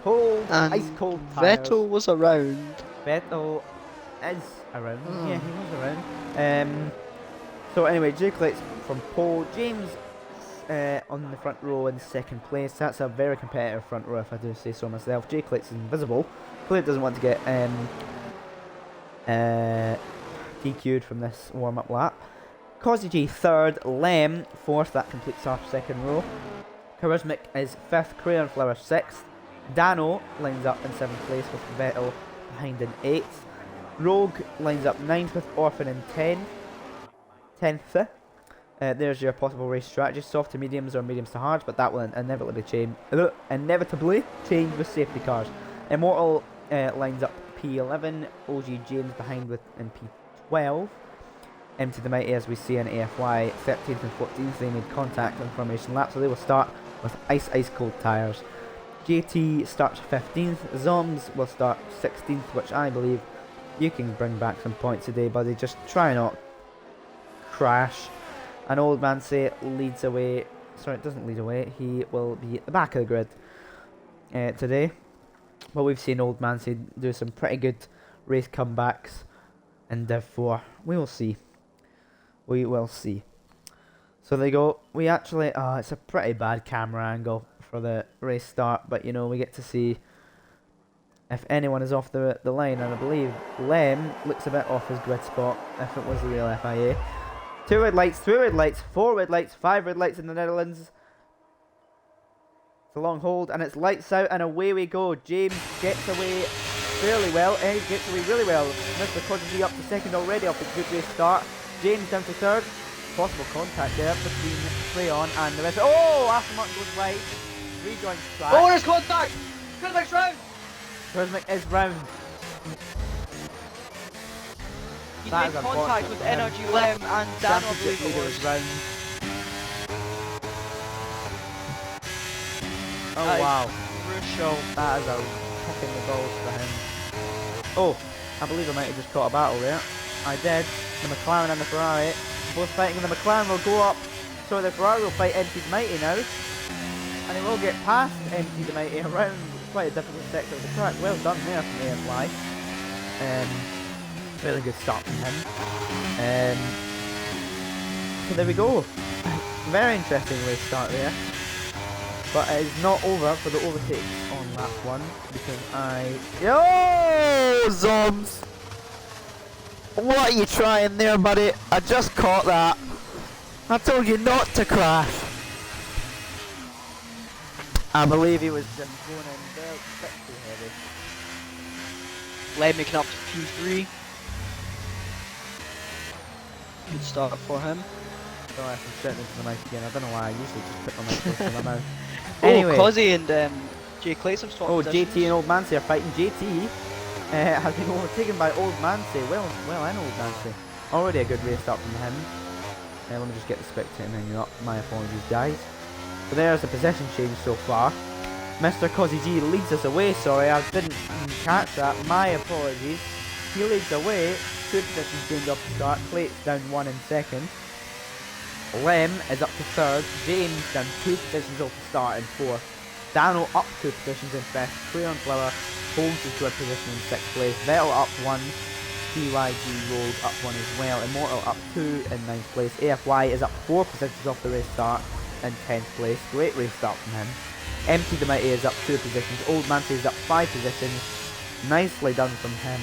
cold, ice cold tires. Vettel was around. Vettel is around. Yeah, he was around. So anyway, Jay Clates from pole. James on the front row in second place. That's a very competitive front row, if I do say so myself. Jay Clates is invisible. Clearly doesn't want to get DQ'd from this warm-up lap. Cozzy G third, Lem fourth. That completes our second row. Charismatic is fifth. Crayon Flower sixth. Dano lines up in 7th place with Vettel behind in 8th. Rogue lines up 9th with Orphan in 10th. There's your possible race strategy. Soft to mediums or mediums to hards, but that will inevitably change with safety cars. Immortal lines up P11. OG James behind with in P12. Empty the Mighty, as we see in AFY, 13th and 14th. They made contact on formation lap, so they will start with ice cold tyres. JT starts 15th. Zoms will start 16th, which I believe you can bring back some points today, buddy. Just try not crash. And Old Man Say leads away. Sorry, it doesn't lead away. He will be at the back of the grid today. But we've seen Old Man Say do some pretty good race comebacks in Div 4. We will see. We will see. So there you go. We actually... it's a pretty bad camera angle for the race start. But, you know, we get to see if anyone is off the line. And I believe Lem looks a bit off his grid spot if it was the real FIA. 2 red lights, 3 red lights, 4 red lights, 5 red lights in the Netherlands. It's a long hold and it's lights out and away we go. James gets away fairly well. He gets away really well. Mr. Cozzy up to second already off a good race start. James down to third. Possible contact there between Crayon and the rest. Oh, Aston Martin goes wide. Rejoins track. Oh, there's contact! Charismac's round! Charismatic is round. He's made contact with Energy Lem and Dan is round. Oh wow. Crucial. That is a kick in the balls for him. Oh, I believe I might have just caught a battle there. I did. The McLaren and the Ferrari. Both fighting, and the McLaren will go up. So the Ferrari will fight Empty the Mighty now. And he will get past Empty the Mighty around quite a difficult sector of the track. Well done there from AFY. Really good start from him. So there we go. Very interesting race start there. But it is not over for the overtakes on lap 1 because Yo, Zombs! What are you trying there, buddy? I just caught that. I told you not to crash. I believe he was just going in there a bit too heavy. Led making up to P3. Good start for him. Sorry if I'm shouting into the mic again. I don't know why. I usually just put my mic close to my mouth. Anyway. Cozzy and Jay Clays have swapped positions. JT and Old Mancy are fighting. JT has been overtaken by Old Mancy. Well, I know Old Mancy. Already a good race start from him. Let me just get the spectator menu up. My apologies, guys. So there's a position change so far. Mr. Cozzy G leads us away. Sorry, I didn't catch that. My apologies. He leads away. 2 positions gained off the start. Clate's down 1 in second. Lem is up to 3rd. James down 2 positions off the start in 4th. Dano up 2 positions in 5th. Crayon Flower holds his good position in 6th place. Vettel up 1. BYG Rogue up 1 as well. Immortal up 2 in 9th place. AFY is up 4 positions off the race start in 10th place. Great race start from him. Empty the Mighty is up 2 positions. Old Mancy is up 5 positions. Nicely done from him.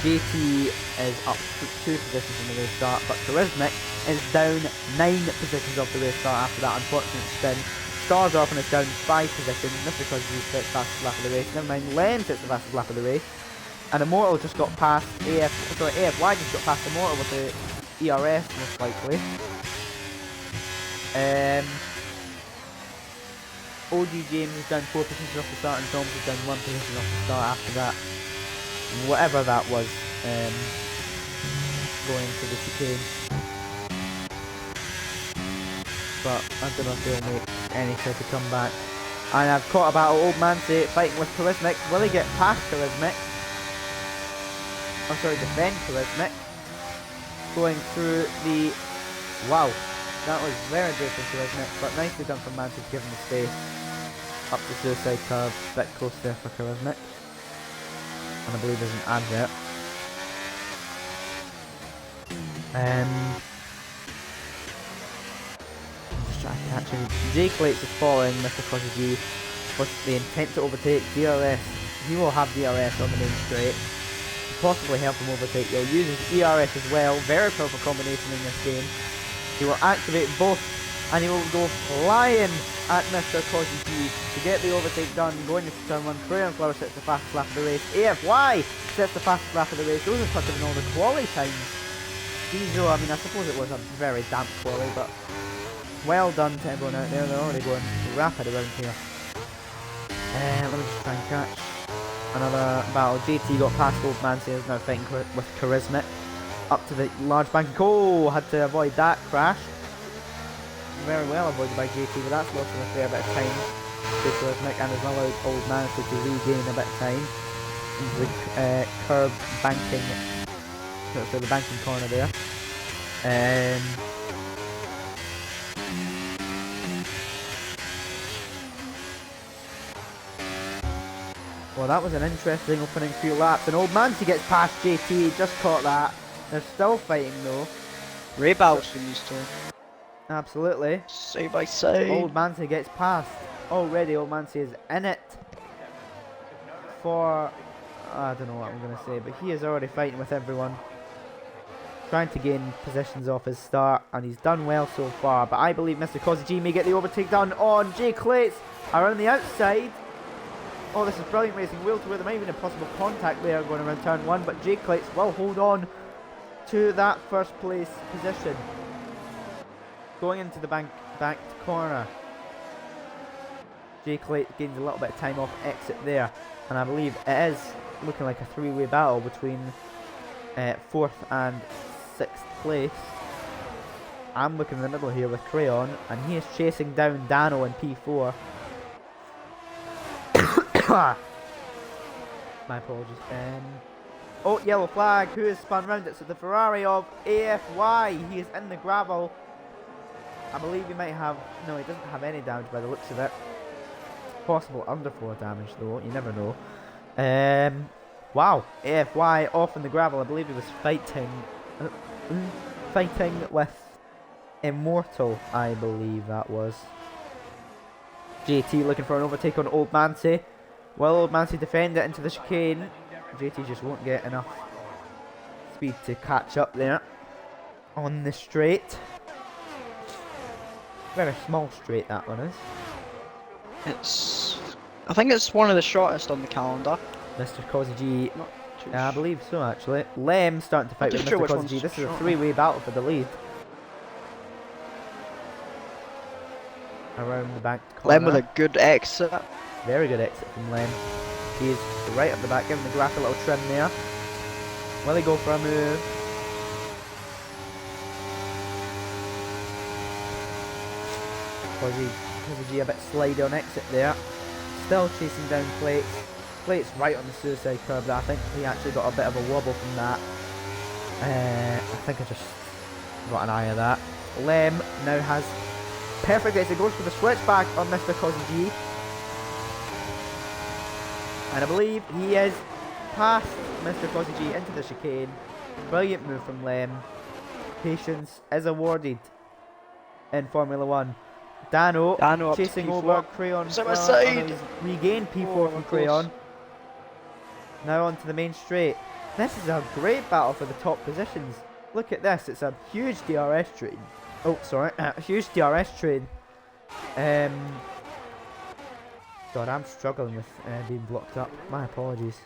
JT is up 2 positions in the race start, but Charismatic is down 9 positions off the race start after that unfortunate spin. Stars off and is down 5 positions. Mr. Cosby sits fastest lap of the race. Never mind, Lem sits the fastest lap of the race. And Immortal just got past AFY just got past Immortal with the ERS most likely. OG James is down 4 positions off the start and Thomas is down 1 position off the start after that. Whatever that was, going into the chicane. But I don't know if they'll make any type of comeback. And I've caught a battle. Old Mancy fighting with Charismatic. Will he get past Charismatic? Oh, sorry, defend Charismatic. Going through the... Wow, that was very good from Charismatic, but nicely done from Mancy to give him the space. Up the suicide curve, a bit close there for Charismatic. And I believe there's an advert. Just trying to catch him. J Clates is following Mr. Cosy G with the intent to overtake DRS. He will have DRS on the main straight. Possibly help him overtake. He'll use his ERS as well. Very powerful combination in this game. He will activate both and he will go flying at Mr. Cosy G to get the overtake done. Going into turn 1, Crayon Flower sets the fastest lap of the race. AFY sets the fastest lap of the race. Those are touching all the quali times. These are, I mean, I suppose it was a very damp quali, but well done to everyone out there. They're already going rapid around here. Let me just try and catch another battle. JT got past Old Mancy, is now fighting with Charismatic. Up to the large bank. Oh, had to avoid that crash. Very well avoided by JT, but that's lost him a fair bit of time to Charismatic and has allowed Old Mancy to regain a bit of time into the curb banking, so the banking corner there. Well, that was an interesting opening few laps, and Old Mancy gets past JT, just caught that. They're still fighting though. Ray battles for these two. Absolutely. Side by side. Old Mancy gets past. Already Old Mancy is in it for... I don't know what I'm going to say, but he is already fighting with everyone. Trying to gain positions off his start, and he's done well so far. But I believe Mr. Cosy G may get the overtake done on J Clates around the outside. Oh, this is brilliant racing. Wheel to wheel, there might be a possible contact there going around turn 1, but J Clates will hold on to that first place position. Going into the backed corner. J Clates gains a little bit of time off exit there, and I believe it is looking like a three-way battle between 4th and 6th place. I'm looking in the middle here with Crayon, and he is chasing down Dano in P4. My apologies. Oh, yellow flag. Who has spun round it? So the Ferrari of AFY. He is in the gravel. I believe he might have... No, he doesn't have any damage by the looks of it. Possible underfloor damage though. You never know. Wow. AFY off in the gravel. I believe he was fighting... fighting with Immortal, I believe that was. JT looking for an overtake on Old Mancy. Well, Old Mancy defend it into the chicane. JT just won't get enough speed to catch up there on the straight. Very small straight that one is. I think it's one of the shortest on the calendar. Mr. Cosy G, Not too I believe so actually. Lem starting to fight with Mr. Cosy G. This is a three-way battle for the lead. Around the back corner. Lem with a good exit. Very good exit from Lem. He's right up the back, giving the grass a little trim there. Will he go for a move? Cosy G a bit slide on exit there. Still chasing down Plates. Plates right on the suicide curb there. I think he actually got a bit of a wobble from that. I think I just got an eye of that. Lem now has perfect exit. Goes for the switchback on Mr. Cosy G. And I believe he is past Mr. Cosy G into the chicane. Brilliant move from Lem. Patience is awarded in Formula 1. Dano chasing over Crayon. He's regained P4 from Crayon. Now onto the main straight. This is a great battle for the top positions. Look at this. It's a huge DRS train. Oh, sorry. A huge DRS train. God, I'm struggling with being blocked up. My apologies.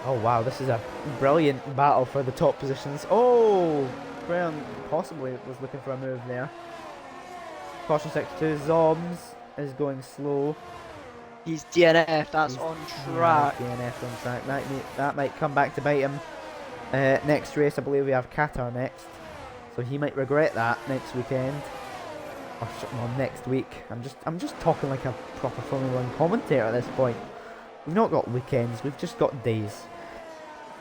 Oh wow, this is a brilliant battle for the top positions. Oh! Crayon possibly was looking for a move there. Caution sector 2, Zoms is going slow. He's DNF, that's on track. DNF on track. That might come back to bite him. Next race, I believe we have Qatar next. So he might regret that next weekend. Or well, next week. I'm just talking like a proper Formula 1 commentator at this point. We've not got weekends, we've just got days.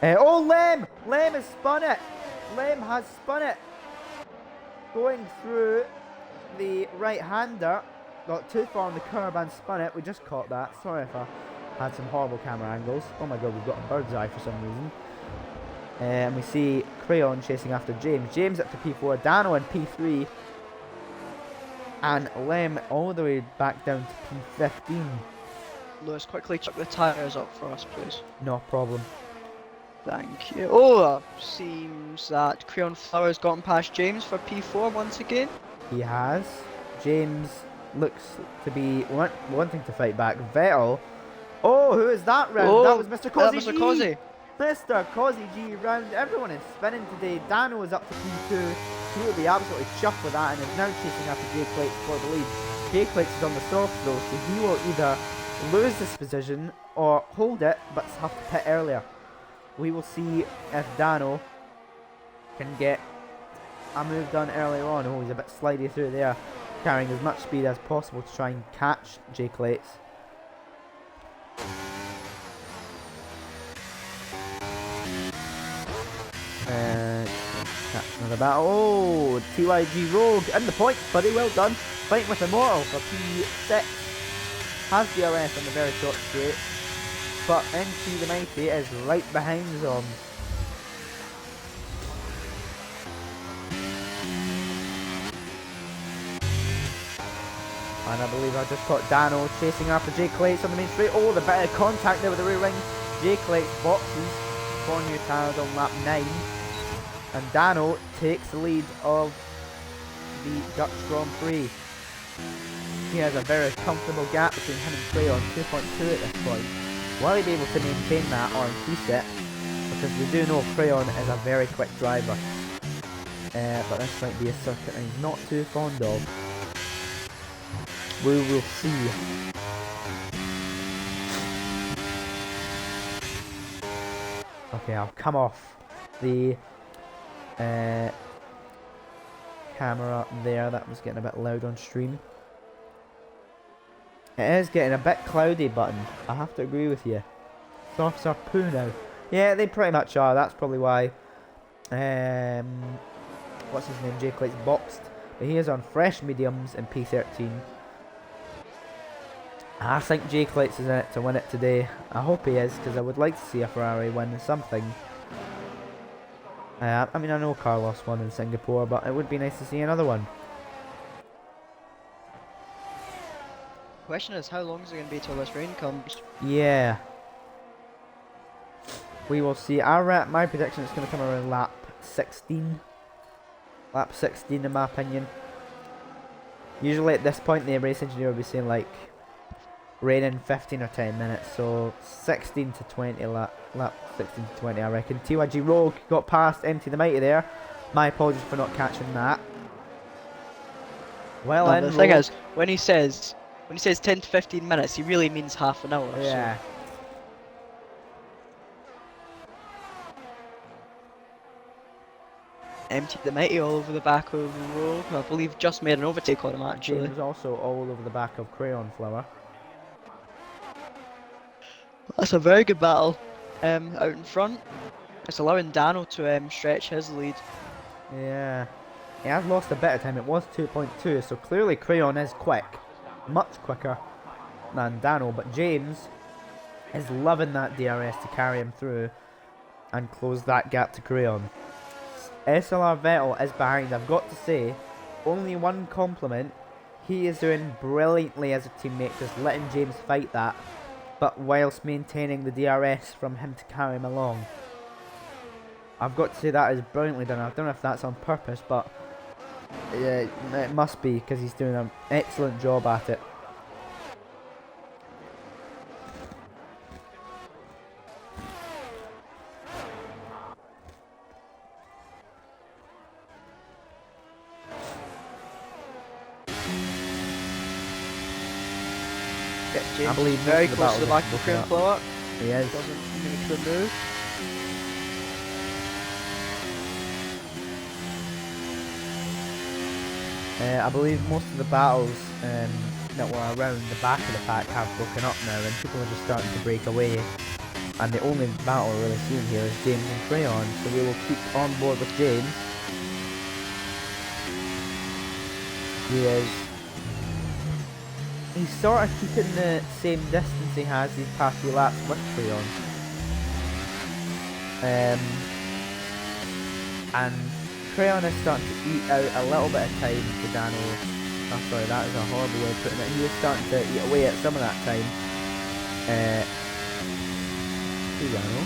Oh, Lem! Lem has spun it! Lem has spun it! Going through the right-hander. Got too far on the curb and spun it. We just caught that. Sorry if I had some horrible camera angles. Oh my god, we've got a bird's eye for some reason. And we see Crayon chasing after James. James up to P4, Dano in P3. And Lem all the way back down to P15. Lewis, quickly chuck the tyres up for us, please. No problem. Thank you. Oh, seems that Crayon Flower's gotten past James for P4 once again. He has. James looks to be wanting to fight back. Vettel. Oh, who is that round? Oh, that was Mr. Cosy Mr. G. Cosy. Mr. Cosy G round. Everyone is spinning today. Dano is up to P2. He will be absolutely chuffed with that and is now chasing after J Plates for the lead. J Plates is on the soft though, so he will either lose this position or hold it but have to pit earlier. We will see if Dano can get a move done earlier on. Oh, he's a bit slidey through there, carrying as much speed as possible to try and catch J Plates. Another battle. Oh, TYG Rogue in the points, buddy. Well done. Fighting with Immortal for P6. Has DRS on the very short straight, but NT the Mighty is right behind Zom. And I believe I just caught Dano chasing after J Clates on the main straight. Oh, the bit of contact there with the rear wing. J Clates boxes 4 new tyres on lap 9. And Dano takes the lead of the Dutch Grand Prix. He has a very comfortable gap between him and Crayon, 2.2 at this point. Will he be able to maintain that or increase it? Because we do know Crayon is a very quick driver. But this might be a circuit he's not too fond of. We will see. Okay, I'll come off the camera there. That was getting a bit loud on stream. It is getting a bit cloudy, Button. I have to agree with you. Softs are poo now. Yeah, they pretty much are. That's probably why. What's his name? Jay Clay's boxed. But he is on fresh mediums in P13. I think Jay Clates is in it to win it today. I hope he is, because I would like to see a Ferrari win something. I mean, I know Carlos won in Singapore, but it would be nice to see another one. Question is, how long is it going to be till this rain comes? Yeah. We will see. My prediction is going to come around lap 16. Lap 16 in my opinion. Usually at this point the race engineer will be saying like rain in 15 or 10 minutes. So 16 to 20 lap 16 to 20 I reckon. TYG Rogue got past Empty the Mighty there. My apologies for not catching that. Well, The thing is, when he says 10 to 15 minutes, he really means half an hour. Yeah. So. Empty the Mighty all over the back of Rogue. I believe just made an overtake on him actually. James also all over the back of Crayon Flower. That's a very good battle. Out in front, it's allowing Dano to stretch his lead. Yeah. He has lost a bit of time. It was 2.2, so clearly Crayon is quick. Much quicker than Dano, but James is loving that DRS to carry him through and close that gap to Crayon. SLR Vettel is behind. I've got to say, only one compliment. He is doing brilliantly as a teammate, just letting James fight that, but whilst maintaining the DRS from him to carry him along. I've got to say that is brilliantly done. I don't know if that's on purpose, but it must be, because he's doing an excellent job at it. James I believe very most of the close to the battle back is of Crayon looking Flower. He is. Doesn't make the move. I believe most of the battles that were around the back of the pack have broken up now, and people are just starting to break away. And the only battle we're really seeing here is James and Crayon, so we will keep on board with James. He's sort of keeping the same distance he has these past few laps with Crayon. And Crayon is starting to eat out a little bit of time to Dano. Oh sorry, that is a horrible way of putting it. He is starting to eat away at some of that time. To Dano.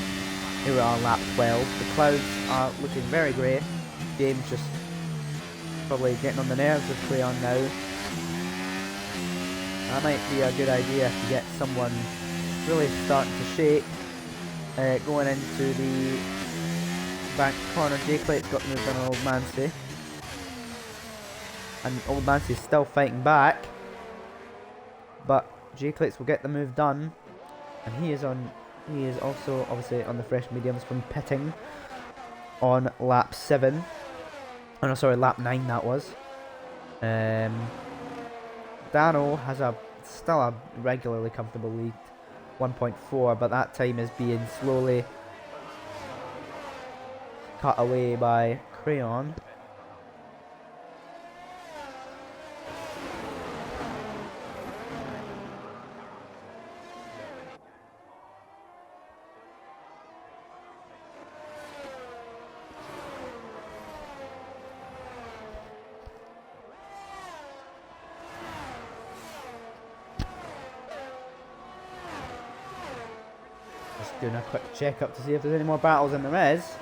Here we are on lap 12. The clouds are looking very grey. James just probably getting on the nerves with Crayon now. That might be a good idea to get someone really starting to shake. Going into the back corner. Jay Clate's got the move on Old Mancy. And Old Mancy's still fighting back. But Jay Clates will get the move done. And he is also obviously on the fresh mediums from pitting on lap 7. Oh no, sorry, lap 9 that was. Dano has still a regularly comfortable lead, 1.4, but that time is being slowly cut away by Crayon. Doing a quick check up to see if there's any more battles, and there is.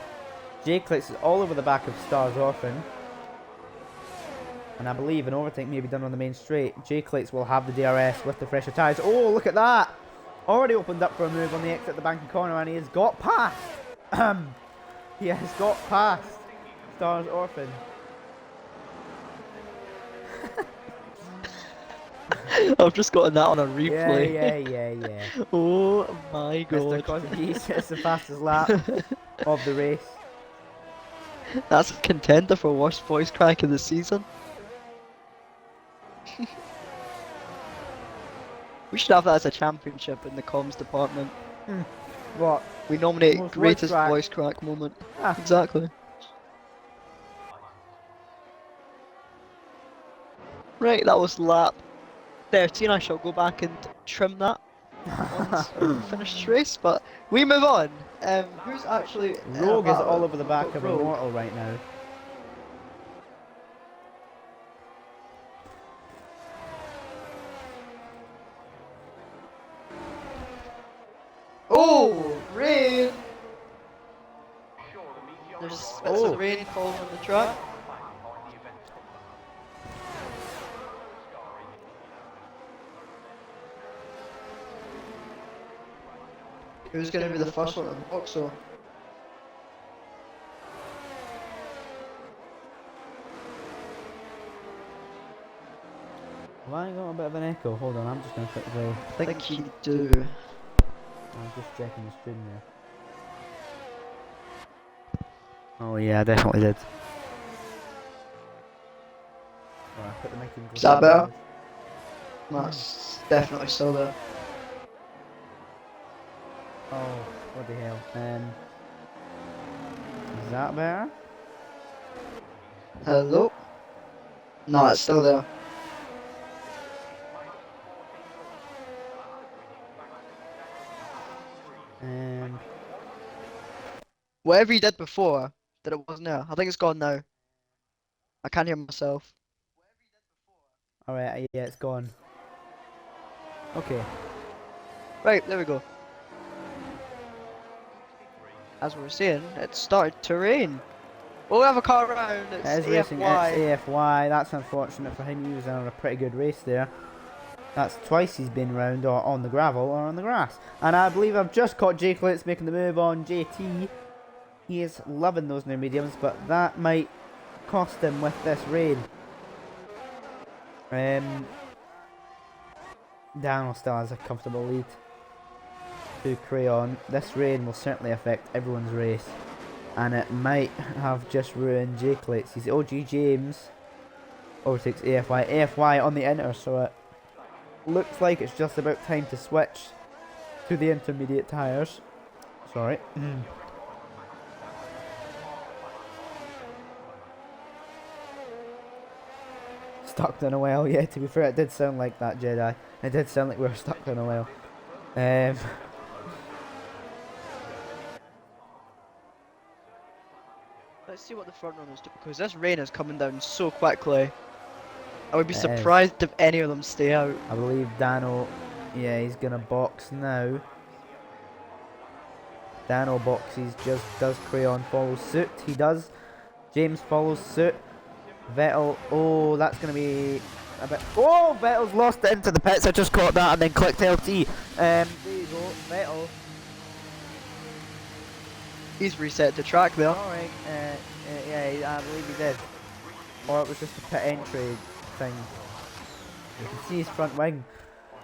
Jay Clicks is all over the back of Star's Orphan. And I believe an overtake may be done on the main straight. Jay Clicks will have the DRS with the fresher tyres. Oh, look at that! Already opened up for a move on the exit at the banking corner, and he has got past. He has got past Star's Orphan. I've just gotten that on a replay. Yeah. Oh my Mr. god. Cosmos gets the fastest lap of the race. That's a contender for worst voice crack of the season. We should have that as a championship in the comms department. What? We nominate Most greatest crack. voice crack moment. Ah. Exactly. Right, that was lap 13. I shall go back and trim that once we finish this race, but we move on. Who's actually Rogue is all over the back of Rogue. Immortal right now. Oh, rain! There's bits of rain falling on the track. Who's going to be the first one on the box, so? Have I got a bit of an echo? Hold on, I'm just going to quickly... I think you do. I'm just checking the stream there. Oh yeah, I definitely did. Oh, I put the mic in Is that better? That's definitely still there. Oh, what the hell. Is that better? Hello? No, it's still there. Whatever you did before, that it wasn't there. I think it's gone now. I can't hear myself. Alright, yeah, it's gone. Okay. Right, there we go. As we were saying, it started to rain. We'll have a car around. It's It is racing, it's AFY. AFY. That's unfortunate for him. He was on a pretty good race there. That's twice he's been round or on the gravel or on the grass. And I believe I've just caught Jake Litz making the move on JT. He is loving those new mediums, but that might cost him with this rain. Daniel still has a comfortable lead to Crayon. This rain will certainly affect everyone's race, and it might have just ruined Jake Litz. He's OG James overtakes AFY. AFY on the inner, so it looks like it's just about time to switch to the intermediate tyres. Sorry. Stuck in a well, yeah, to be fair, it did sound like that, Jedi. It did sound like we were stuck in a well. Let's see what the front runners do, because this rain is coming down so quickly. I would be surprised if any of them stay out. I believe Dano, yeah, he's gonna box now. Dano boxes, just does Crayon follow suit? He does. James follows suit. Vettel, oh, that's going to be a bit... Oh, Vettel's lost it into the pits. I just caught that and then clicked LT. There you go, Vettel. He's reset the track there. Alright, yeah, I believe he did. Or it was just a pit entry thing. You can see his front wing.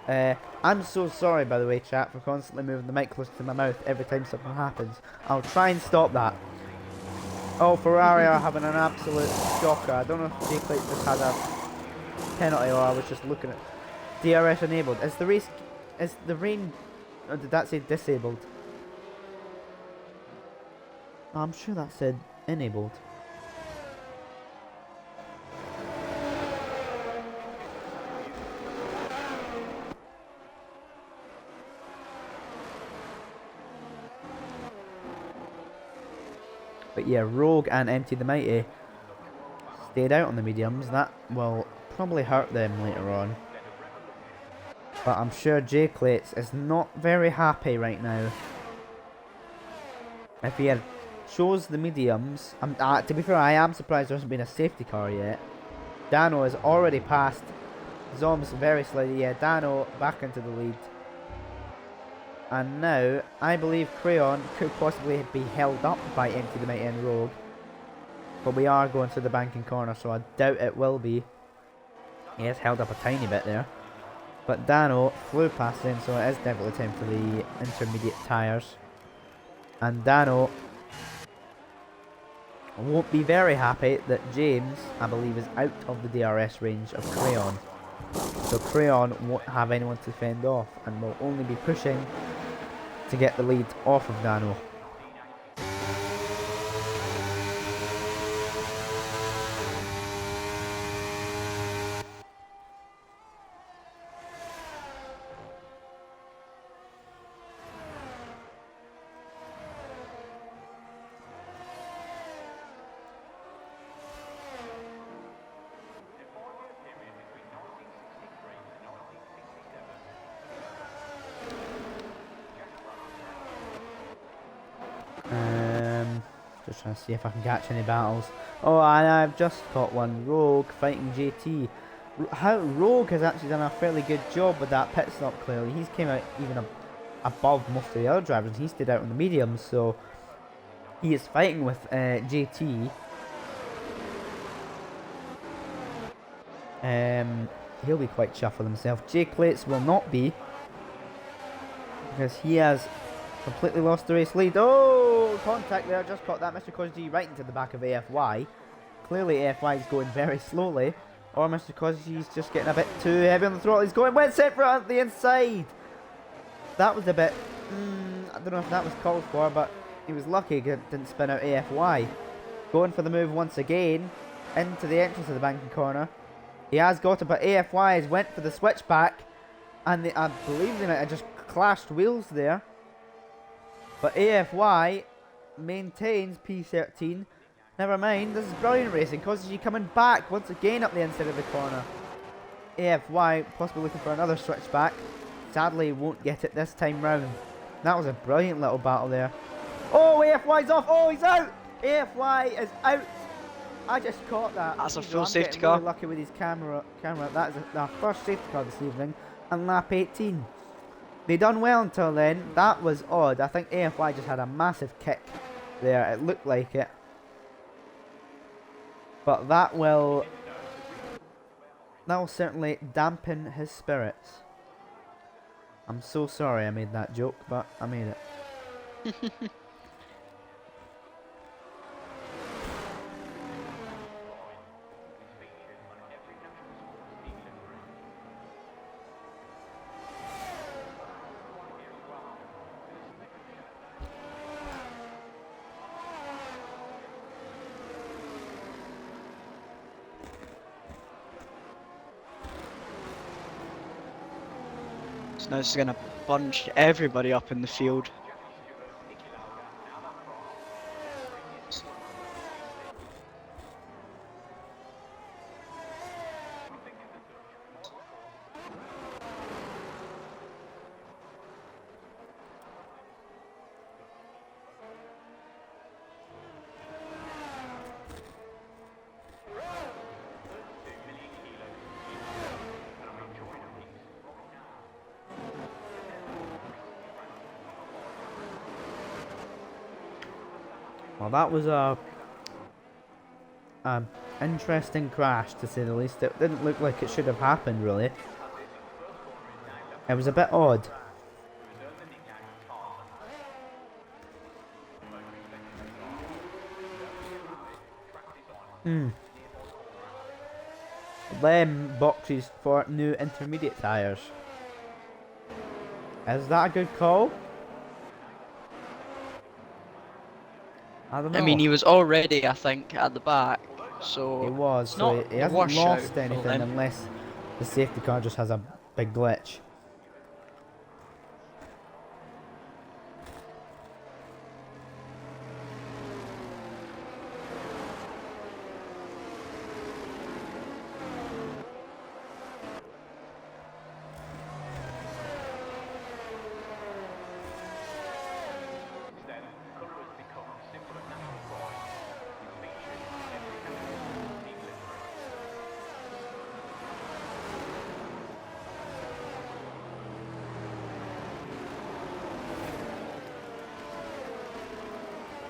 I'm so sorry, by the way, chat, for constantly moving the mic close to my mouth every time something happens. I'll try and stop that. Oh, Ferrari are having an absolute shocker. I don't know if Jake Litz just had a penalty or I was just looking at DRS enabled. Is the race, is the rain, or did that say disabled? I'm sure that said enabled. But yeah, Rogue and Empty the Mighty stayed out on the mediums. That will probably hurt them later on. But I'm sure Jake Litz is not very happy right now. If he had chose the mediums, to be fair, I am surprised there hasn't been a safety car yet. Dano has already passed Zoms very slightly. Yeah, Dano back into the lead. And now, I believe Crayon could possibly be held up by Empty the Mighty and Rogue. But we are going to the banking corner, so I doubt it will be. He has held up a tiny bit there. But Dano flew past him, so it is definitely time for the intermediate tyres. And Dano won't be very happy that James, I believe, is out of the DRS range of Crayon. So Crayon won't have anyone to fend off and will only be pushing to get the lead off of Nano. Just trying to see if I can catch any battles. Oh, and I've just caught one. Rogue fighting JT. Rogue has actually done a fairly good job with that pit stop, clearly. He's came out even above most of the other drivers. He stayed out on the mediums, so he is fighting with JT. He'll be quite chuffed with himself. J Clates will not be, because he has completely lost the race lead. Oh, contact there. Just caught that Mr. Koji right into the back of AFY. Clearly AFY is going very slowly. Or Mr. Koji's just getting a bit too heavy on the throttle. He's going wet set for at the inside. That was a bit... I don't know if that was called for, but he was lucky he didn't spin out AFY. Going for the move once again. Into the entrance of the banking corner. He has got it, but AFY has went for the switchback. And I believe they might have just clashed wheels there. But AFY maintains P13. Never mind, this is brilliant racing. Koji coming back once again up the inside of the corner. AFY possibly looking for another switchback. Sadly, won't get it this time round. That was a brilliant little battle there. Oh, AFY's off. Oh, he's out. AFY is out. I just caught that. That's a full I'm safety getting car. Really lucky with his camera. That is our first safety car this evening, and lap 18. They done well until then. That was odd. I think AFY just had a massive kick there. It looked like it. But that will certainly dampen his spirits. I'm so sorry I made that joke, but I made it. So now it's gonna bunch everybody up in the field. Well, that was a interesting crash, to say the least. It didn't look like it should have happened, really. It was a bit odd. Them boxes for new intermediate tyres. Is that a good call? I don't know. I mean, he was already, I think, at the back, so He was, it's so not he a hasn't washout lost for anything them. unless the safety car just has a big glitch.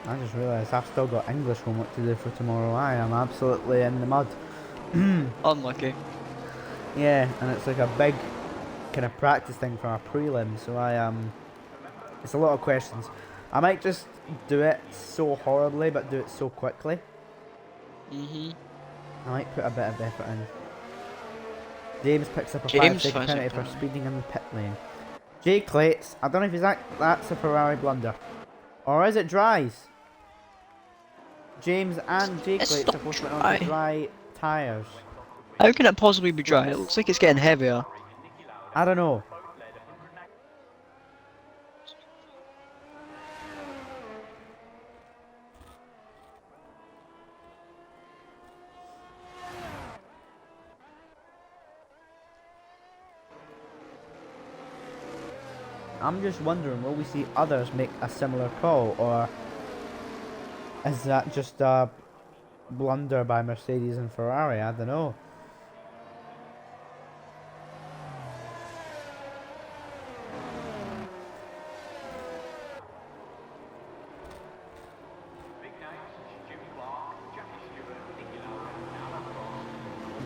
I just realised I've still got English homework to do for tomorrow. I am absolutely in the mud. Unlucky. Yeah, and it's like a big kind of practice thing for our prelim, so it's a lot of questions. I might just do it so horribly, but do it so quickly. I might put a bit of effort in. James picks up a James 5-second finds a penalty for penalty. speeding in the pit lane. Jake Clates, I don't know if that's a Ferrari blunder. Or is it Dry's? James and Jake It's Clates not are supposed to be on dry. to dry tyres. How can it possibly be dry? It looks like it's getting heavier. I don't know. I'm just wondering, will we see others make a similar call, or is that just a blunder by Mercedes and Ferrari? I don't know.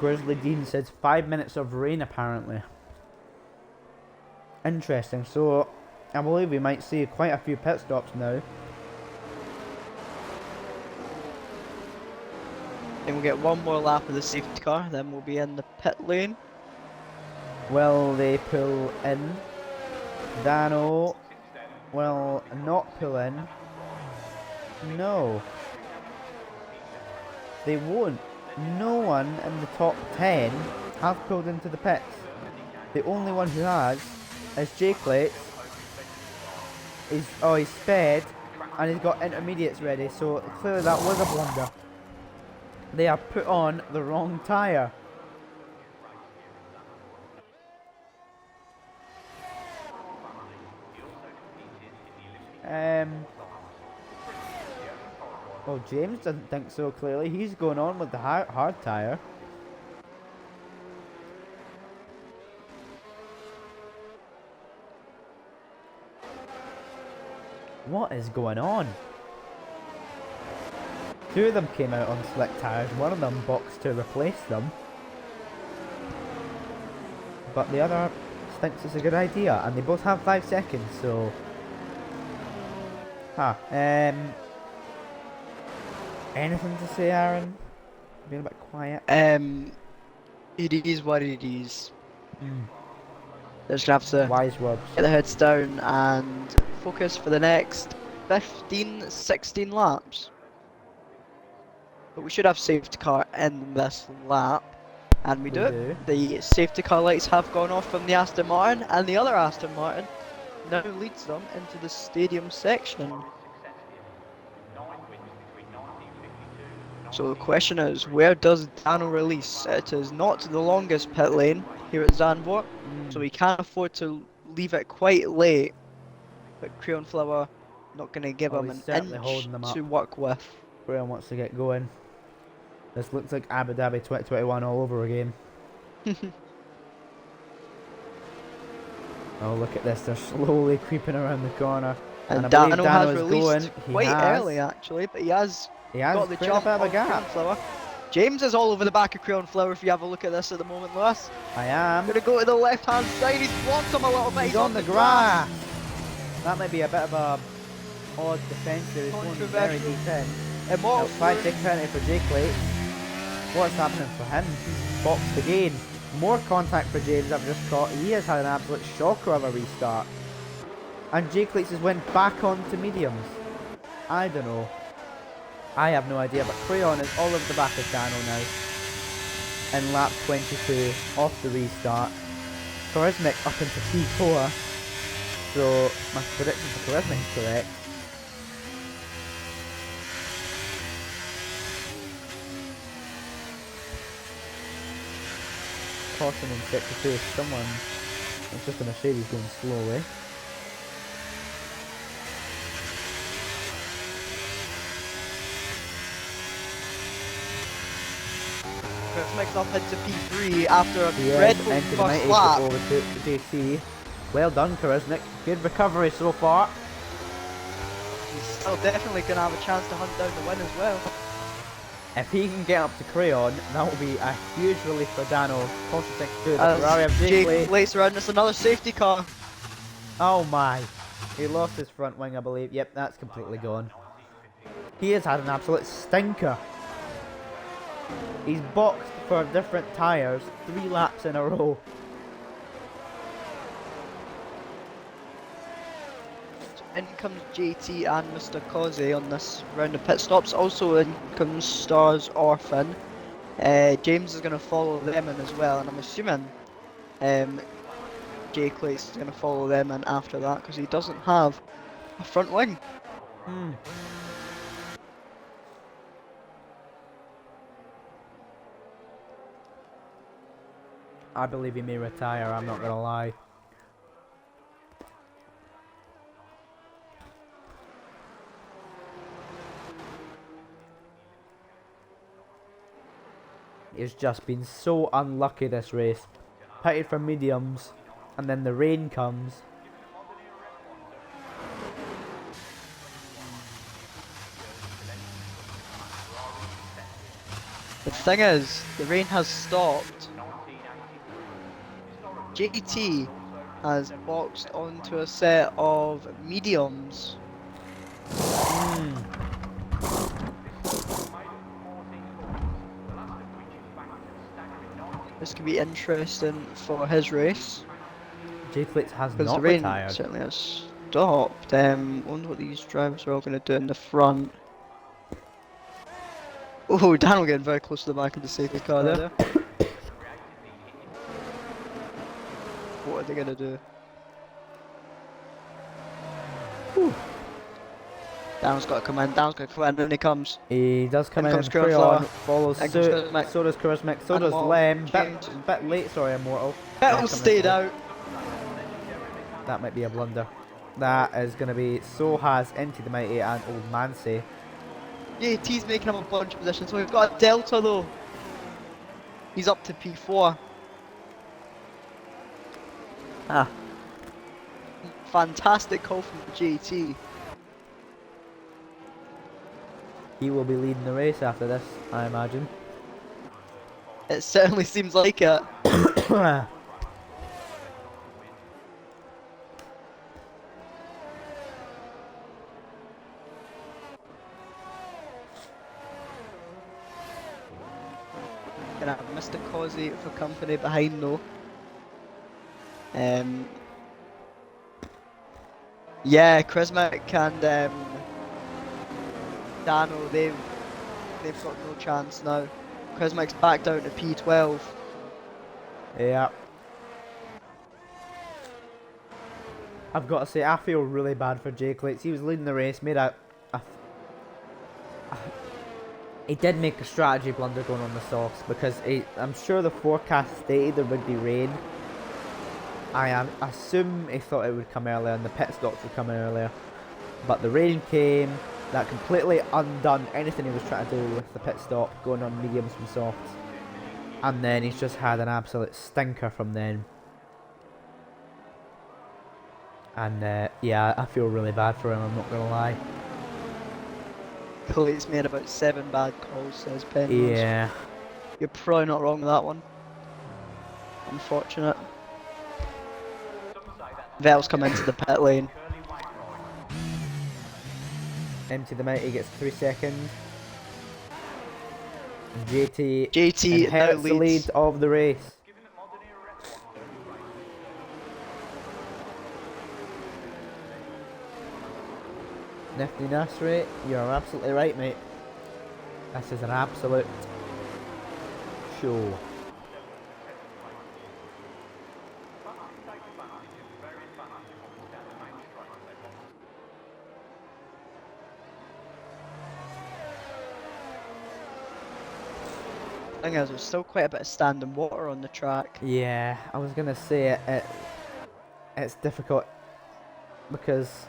Grizzly Dean says 5 minutes of rain apparently. Interesting, so I believe we might see quite a few pit stops now. Then we'll get one more lap of the safety car, then we'll be in the pit lane. Will they pull in? Dano will not pull in. No. They won't. No one in the top 10 have pulled into the pits. The only one who has is Jake Lates. He's sped and he's got intermediates ready, so clearly that was a blunder. They have put on the wrong tyre. Well, James doesn't think so clearly. He's going on with the hard tyre. What is going on? Two of them came out on slick tyres, one of them boxed to replace them. But the other thinks it's a good idea, and they both have 5 seconds, so... Anything to say, Aaron? Being a bit quiet. It is what it is. They're just gonna have to Wise words. get their heads down and focus for the next 15, 16 laps. But we should have safety car in this lap. And we do. The safety car lights have gone off from the Aston Martin, and the other Aston Martin now leads them into the stadium section. So the question is, where does Dano release? It is not the longest pit lane here at Zandvoort, so we can't afford to leave it quite late. But Crayon Flower not going to give him an inch to work with. Crayon wants to get going. This looks like Abu Dhabi 2021 all over again. Oh, look at this, they're slowly creeping around the corner. And Dano has released quite early actually, but he has got the jump of Crayon Flower. James is all over the back of Crayon Flower if you have a look at this at the moment, Lewis. I am. Gonna go to the left hand side, he's blocked him a little bit, he's on the grass. That might be a bit of a odd defence there, he's going very deep in. 5-second penalty for Jake Late. What's happening for him? He's boxed again. More contact for James I've just caught. He has had an absolute shocker of a restart. And Jake Lates has went back onto mediums. I don't know. I have no idea, but Crayon is all over the back of Dano now. In lap 22, off the restart. Charismic up into P4. So, my prediction for Charismic is correct. Caution in sector 2 if someone... It's just a Mercedes going slowly. Charismic's up into P3 after a dreadful first lap. Overtook JC. Well done, Charismic. Good recovery so far. He's still definitely going to have a chance to hunt down the win as well. If he can get up to Crayon, that will be a huge relief for Dano. Caution sector 2, the Ferrari of Jake Lates around us, another safety car. Oh my. He lost his front wing, I believe. Yep, that's completely gone. He has had an absolute stinker. He's boxed for different tyres 3 laps in a row. In comes JT and Mr. Causey on this round of pit stops. Also in comes Stars Orphan. James is going to follow them in as well, and I'm assuming Jay Clates is going to follow them in after that because he doesn't have a front wing. I believe he may retire, I'm not gonna lie. He's just been so unlucky this race. Pitted for mediums, and then the rain comes. The thing is, the rain has stopped. JT has boxed onto a set of mediums. This could be interesting for his race. Jay Clates has Because not the rain retired. certainly has stopped. Wonder what these drivers are all going to do in the front. Oh, Daniel getting very close to the back of the safety car there. What are they going to do? Whew. Daniel's got to come in. Daniel's got to come in. And he comes. He does come in comes and Creon, Charisma. follows In comes suit, Charisma. so does Charismatic, so And does Immortal. Lem, James. bit late, sorry, Immortal. Vettel coming stayed forward. out. That might be a blunder. That is going to be So Has Into the Mighty and Old Mancy. Yeah, T's making up a bunch of positions. So we've got a Delta though. He's up to P4. Ah, Fantastic call from JT. he will be leading the race after this, I imagine. It certainly seems like it. Gonna have Mr. Causey for company behind though. Yeah, Chrismic and Dano, they've got no chance now. Chrismic's back down to P12. Yeah. I've got to say, I feel really bad for Jay Clates. He was leading the race, made he did make a strategy blunder going on the softs because I'm sure the forecast stated there would be rain. I assume he thought it would come earlier and the pit stops would come earlier, but the rain came. That completely undone anything he was trying to do with the pit stop, going on mediums from softs, and then he's just had an absolute stinker from then. And yeah, I feel really bad for him, I'm not gonna lie. Clates made about 7 bad calls, says Penrose. Yeah. You're probably not wrong with that one. Unfortunate. Vettel's come into the pit lane. Empty the Mighty gets 3 seconds. JT JT now inherits the lead leads. of the race. Nifty Nasri, you're absolutely right, mate. This is an absolute show. Thing is, there's still quite a bit of standing water on the track. Yeah, I was gonna say it's difficult because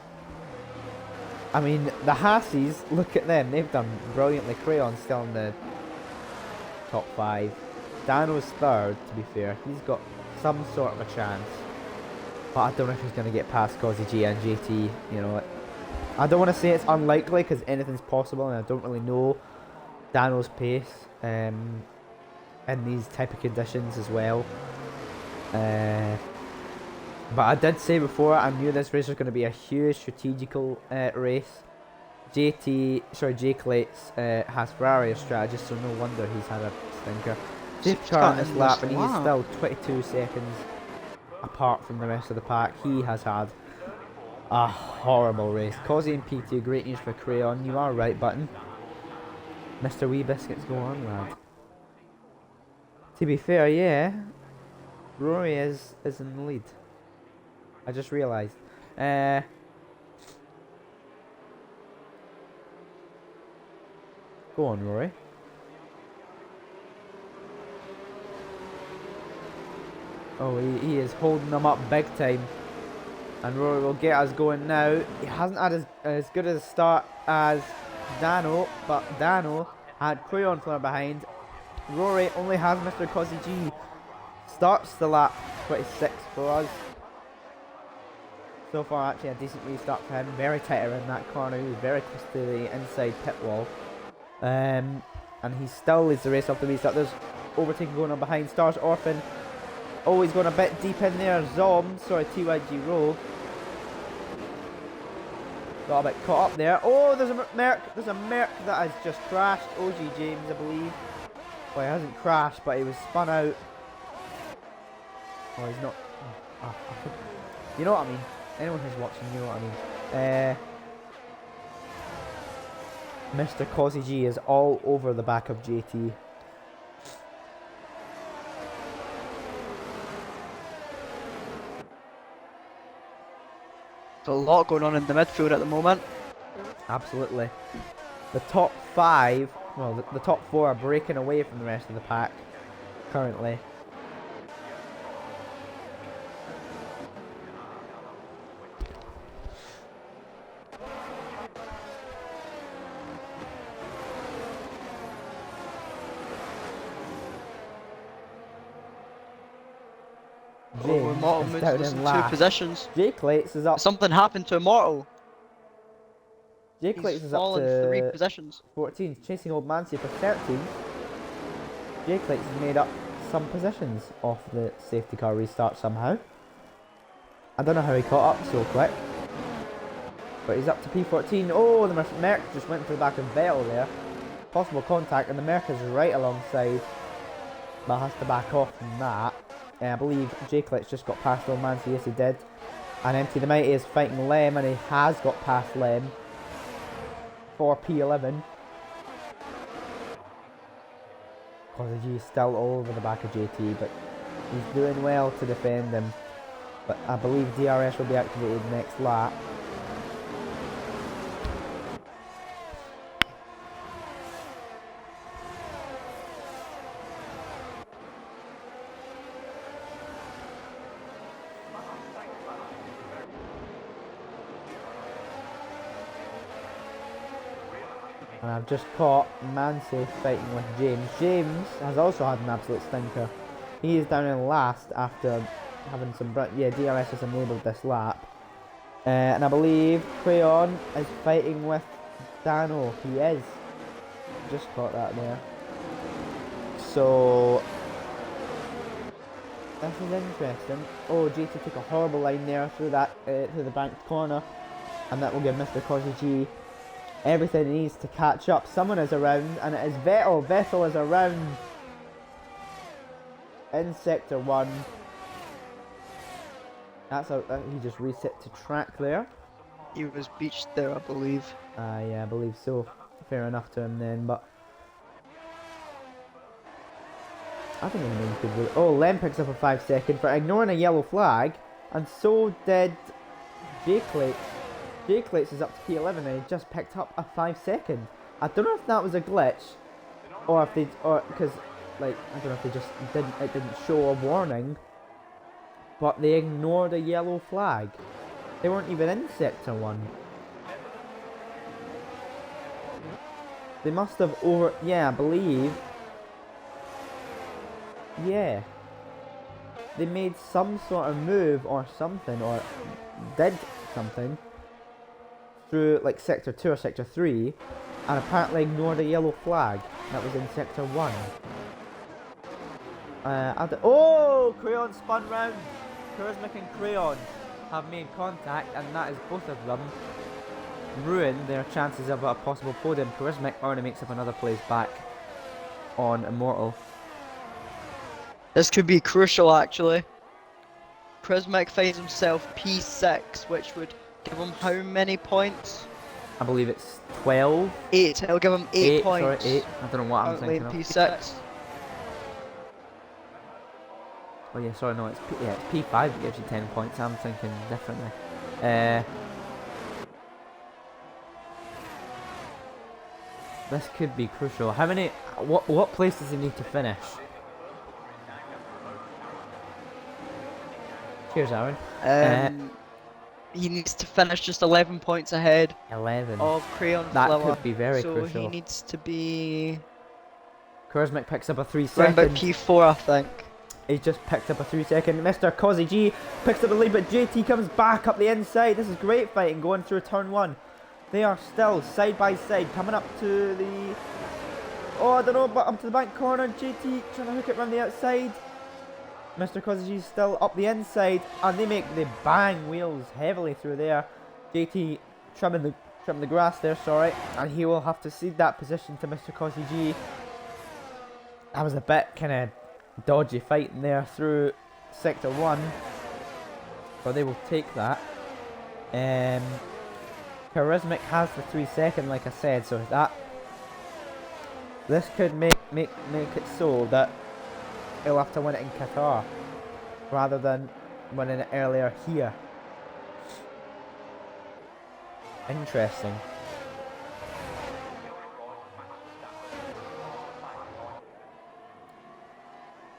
I mean the Haasies, look at them, they've done brilliantly. Crayon's still in the top 5. Dano's third, to be fair. He's got some sort of a chance, but I don't know if he's gonna get past Causey G and JT. You know, I don't want to say it's unlikely because anything's possible, and I don't really know Dano's pace in these type of conditions as well. But I did say before, I knew this race was going to be a huge strategical race. Jake Lates has Ferrari as strategist, so no wonder he's had a stinker. Safety He's car on cut this in lap, this and he's lap. still 22 seconds apart from the rest of the pack. He has had a horrible race. Cozzy and PT, great news for Crayon. You are right, Button. Mr. Wee Biscuits, go on, lad. To be fair, yeah, Rory is in the lead. I just realised. Go on, Rory. Oh, he is holding them up big time. And Rory will get us going now. He hasn't had as good a start as Dano, but Dano had Crayon flying behind. Rory only has Mr. Cozzy G. Starts the lap 26 for us. So far, actually, a decent restart for him. Very tight around that corner. He was very close to the inside pit wall. And he still leads the race off the restart. There's overtaking going on behind. Stars Orphan. Always going a bit deep in there. TYG Row. Got a bit caught up there. Oh, there's a Merc. There's a Merc that has just crashed. OG James, I believe. Well, he hasn't crashed, but he was spun out. Oh, he's not. You know what I mean. Anyone who's watching, you know what I mean. Mr. Cozzy G is all over the back of JT. There's a lot going on in the midfield at the moment. Absolutely. The top 5, well, the top 4 are breaking away from the rest of the pack currently. Immortal James is moves down us in in 2 last. positions. Jake Lates is up. Something happened to Immortal. Jake He's Lates is up fallen to 3 positions. 14, chasing Old Mancy for 13. Jake Lates has made up some positions off the safety car restart somehow. I don't know how he caught up so quick. But he's up to P14. Oh, the Merc just went into the back of Vettel there. Possible contact, and the Merc is right alongside. But has to back off from that. I believe Jake Lates just got past Old Mancy. Yes, he did. And Empty the Mighty is fighting Lem, and he has got past Lem for P11. Cozzy G is still all over the back of JT, but he's doing well to defend him. But I believe DRS will be activated next lap. And I've just caught Mancy fighting with James. James has also had an absolute stinker. He is down in last after having some... Yeah, DRS has enabled this lap. And I believe Crayon is fighting with Dano. He is. Just caught that there. So... this is interesting. Oh, JT took a horrible line there through that through the banked corner. And that will give Mr. Cozzy G everything he needs to catch up. Someone is around, and it is Vettel. Vettel is around in sector 1. That's a he just reset to track there. He was beached there, I believe. Yeah, I believe so. Fair enough to him then, but I think he could do it. Oh, Lem picks up a 5 second for ignoring a yellow flag, and so did Jake Lates. Jake Lates is up to P11 and he just picked up a 5 second. I don't know if that was a glitch, or if they, or because like I don't know if they just didn't show a warning, but they ignored a yellow flag. They weren't even in sector 1. They must have yeah, I believe. Yeah. They made some sort of move or something, or did something through like sector 2 or sector 3, and apparently ignored a yellow flag that was in sector 1. Oh, Crayon spun round. Charismatic and Crayon have made contact, and that is both of them. ruin their chances of a possible podium. Charismatic already makes up another place back on Immortal. This could be crucial, actually. Charismatic finds himself P6, which would give him how many points? I believe it's 12. 8. It'll give him 8 points. Sorry, 8. I don't know what I'm Currently thinking in of. P6. Oh yeah, sorry, no, it's P5 that gives you 10 points. I'm thinking differently. This could be crucial. How many? What place does he need to finish? Cheers, Aaron. He needs to finish just 11 points ahead 11. of Crayon That Flower. could be very so crucial. he needs to be Charismatic picks up a 3 around about second. P4, I think. He's just picked up a 3 second. Mr. Cozzy G picks up the lead, but JT comes back up the inside. This is great fighting going through turn 1. They are still side by side, coming up to the... Oh, I don't know, but up to the back corner. JT trying to hook it around the outside. Mr. Cozzy G still up the inside, and they bang wheels heavily through there. JT trimming the grass there, sorry, and he will have to cede that position to Mr. Cozzy G. That was a bit kind of dodgy fighting there through sector 1, but they will take that. Charismatic has the 3 second, like I said, so that this could make it so that he'll have to win it in Qatar rather than winning it earlier here. Interesting.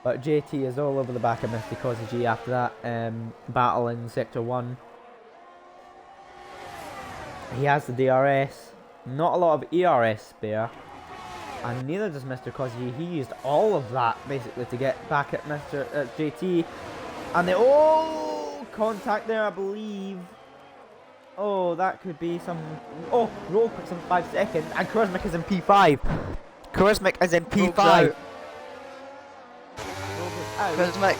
But JT is all over the back of Mr. Cozzy G after that battle in Sector 1. He has the DRS. Not a lot of ERS spare. And neither does Mr. Cozzy G. He used all of that basically to get back at JT. And they... Oh! Contact there, I believe. Oh, that could be some... Oh! Roll picks in 5 seconds. And Charismatic is in P5. Charismatic is in P5. Charismatic,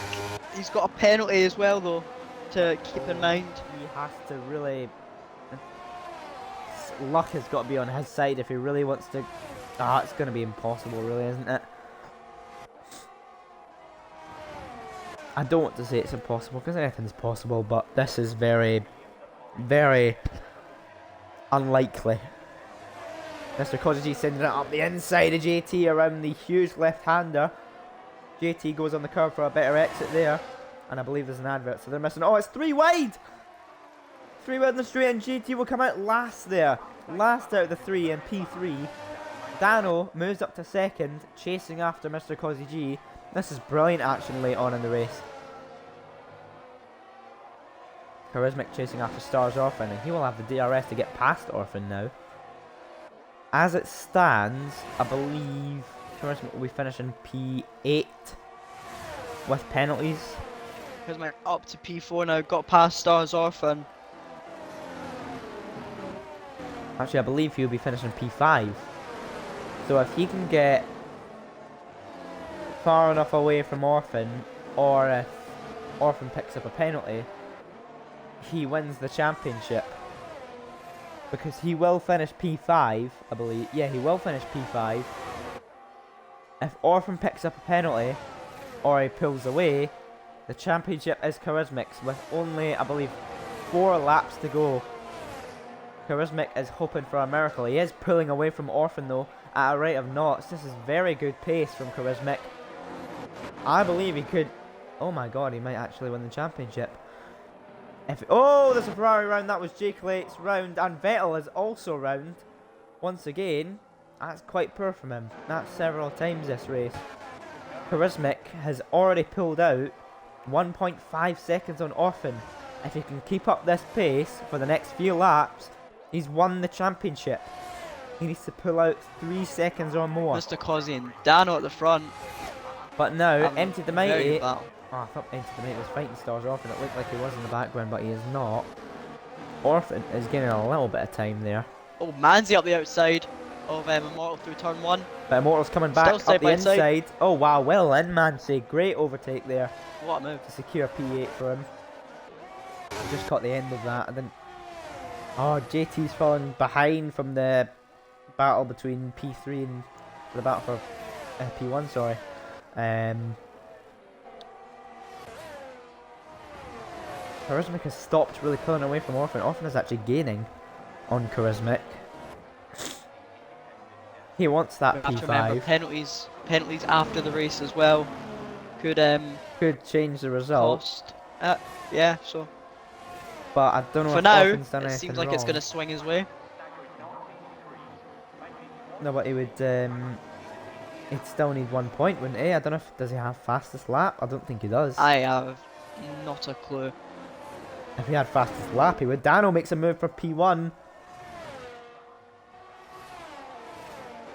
he's got a penalty as well though, to keep in mind. He has to really... Luck has got to be on his side if he really wants to... Ah, it's going to be impossible really, isn't it? I don't want to say it's impossible, because anything's possible, but this is very, very unlikely. Mr. Cozzy sending it up the inside of JT around the huge left-hander. JT goes on the curve for a better exit there. And I believe there's an advert, so they're missing... Oh, it's 3 wide! 3 wide in the straight, and JT will come out last there. Last out of the 3 in P3. Dano moves up to second, chasing after Mr. Cozzy G. This is brilliant action late on in the race. Charismatic chasing after Stars Orphan, and he will have the DRS to get past Orphan now. As it stands, I believe Charismatic will be finishing P8 with penalties. Charismatic up to P4 now, got past Stars Orphan. Actually, I believe he'll be finishing P5. So if he can get far enough away from Orphan, or if Orphan picks up a penalty, he wins the championship. Because he will finish P5, I believe. Yeah, he will finish P5. If Orphan picks up a penalty, or he pulls away, the championship is Charismac's with only, I believe, 4 laps to go. Charismatic is hoping for a miracle. He is pulling away from Orphan though, at a rate of knots. This is very good pace from Charismatic. I believe he could... Oh my god, he might actually win the championship. Oh, there's a Ferrari round. That was Jake Late's round, and Vettel is also round. Once again, that's quite poor from him. That's several times this race. Charismatic has already pulled out 1.5 seconds on Orphan. If he can keep up this pace for the next few laps, he's won the championship. He needs to pull out 3 seconds or more. Mr. Cozzy and Dano at the front. But now, Empty the Mighty... Oh, I thought Empty the Mighty was fighting Stars Orphan. It looked like he was in the background, but he is not. Orphan is getting a little bit of time there. Oh, Manzi up the outside of Immortal through turn 1. But Immortal's coming back up the inside. Oh wow, well in Manzi. Great overtake there. What a move. To secure P8 for him. Just caught the end of that. And then... Oh, JT's fallen behind from the battle between P3 and the battle for P1, sorry. Charismatic has stopped really pulling away from Orphan. Orphan is actually gaining on Charismatic. He wants that We have to P5. remember penalties after the race as well could change the result. cost. Yeah, so But I don't know for if now Orphan's done it anything seems like wrong. it's gonna swing his way. No, but he would. He'd still need 1 point, wouldn't he? I don't know if does he have fastest lap. I don't think he does. I have not a clue. If he had fastest lap, he would. Dano makes a move for P1.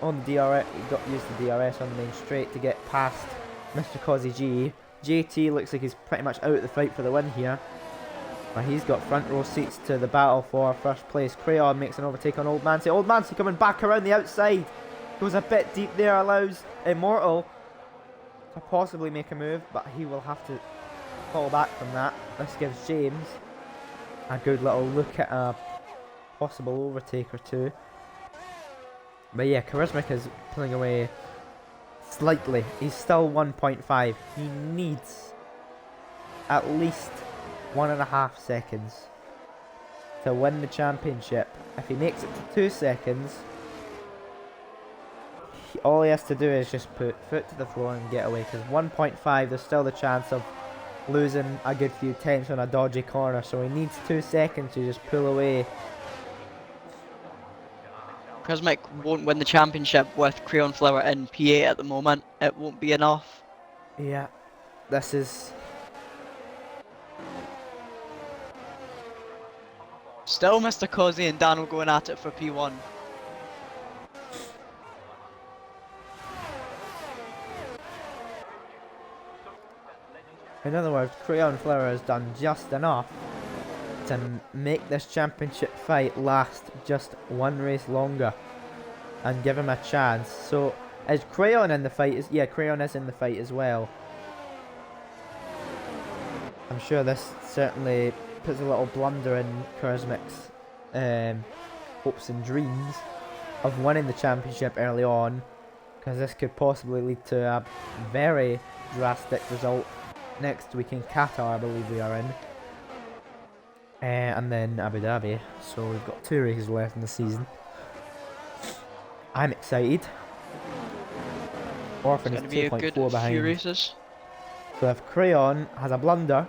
On the DRS, he got used the DRS on the main straight to get past Mr. Cozzy G. JT looks like he's pretty much out of the fight for the win here. But he's got front row seats to the battle for first place. Crayon makes an overtake on Old Mancy. Old Mancy coming back around the outside. Goes a bit deep there, allows Immortal to possibly make a move, but he will have to fall back from that. This gives James a good little look at a possible overtake or two. But yeah, Charismatic is pulling away slightly. He's still 1.5. He needs at least 1.5 seconds to win the championship. If he makes it to 2 seconds, all he has to do is just put foot to the floor and get away. Because 1.5, there's still the chance of losing a good few tenths on a dodgy corner. So he needs 2 seconds to just pull away. Cosmic won't win the championship with Crayon Flower in P8 at the moment. It won't be enough. Yeah, this is... Still Mr. Cozzy and Daniel going at it for P1. In other words, Crayon Flower has done just enough to make this championship fight last just one race longer and give him a chance. So, is Crayon in the fight? Yeah, Crayon is in the fight as well. I'm sure this certainly puts a little blunder in Charismic's hopes and dreams of winning the championship early on, because this could possibly lead to a very drastic result next week in Qatar, I believe we are in. And then Abu Dhabi. So we've got 2 races left in the season. I'm excited. Orphan is 2.4 behind. Few races. So if Crayon has a blunder,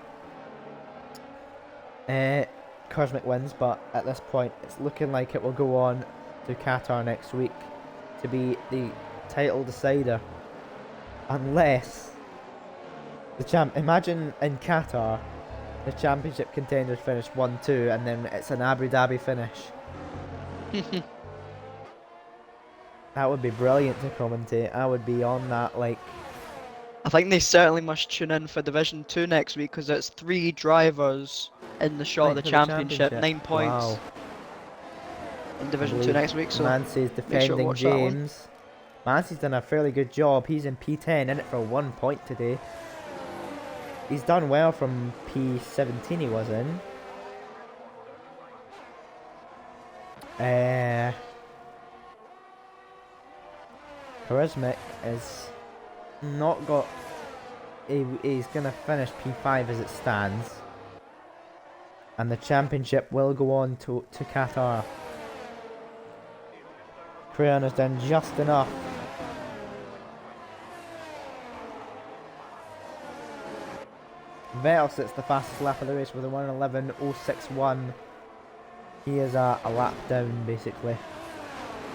Cosmic wins, but at this point it's looking like it will go on to Qatar next week to be the title decider. Unless imagine in Qatar the championship contenders finish 1-2 and then it's an Abu Dhabi finish. That would be brilliant to commentate. I would be on that like... I think they certainly must tune in for Division 2 next week, because it's 3 drivers in the shot of the championship, 9 points. Wow. In Division 2 next week, so Mancy's defending James. Mancy's done a fairly good job. He's in P10, in it for 1 point today. He's done well from P17 he was in. Charismatic is not got... He's going to finish P5 as it stands. And the championship will go on to Qatar. Crayon has done just enough. Vettel sits the fastest lap of the race with a 1:11.061. He is a lap down basically.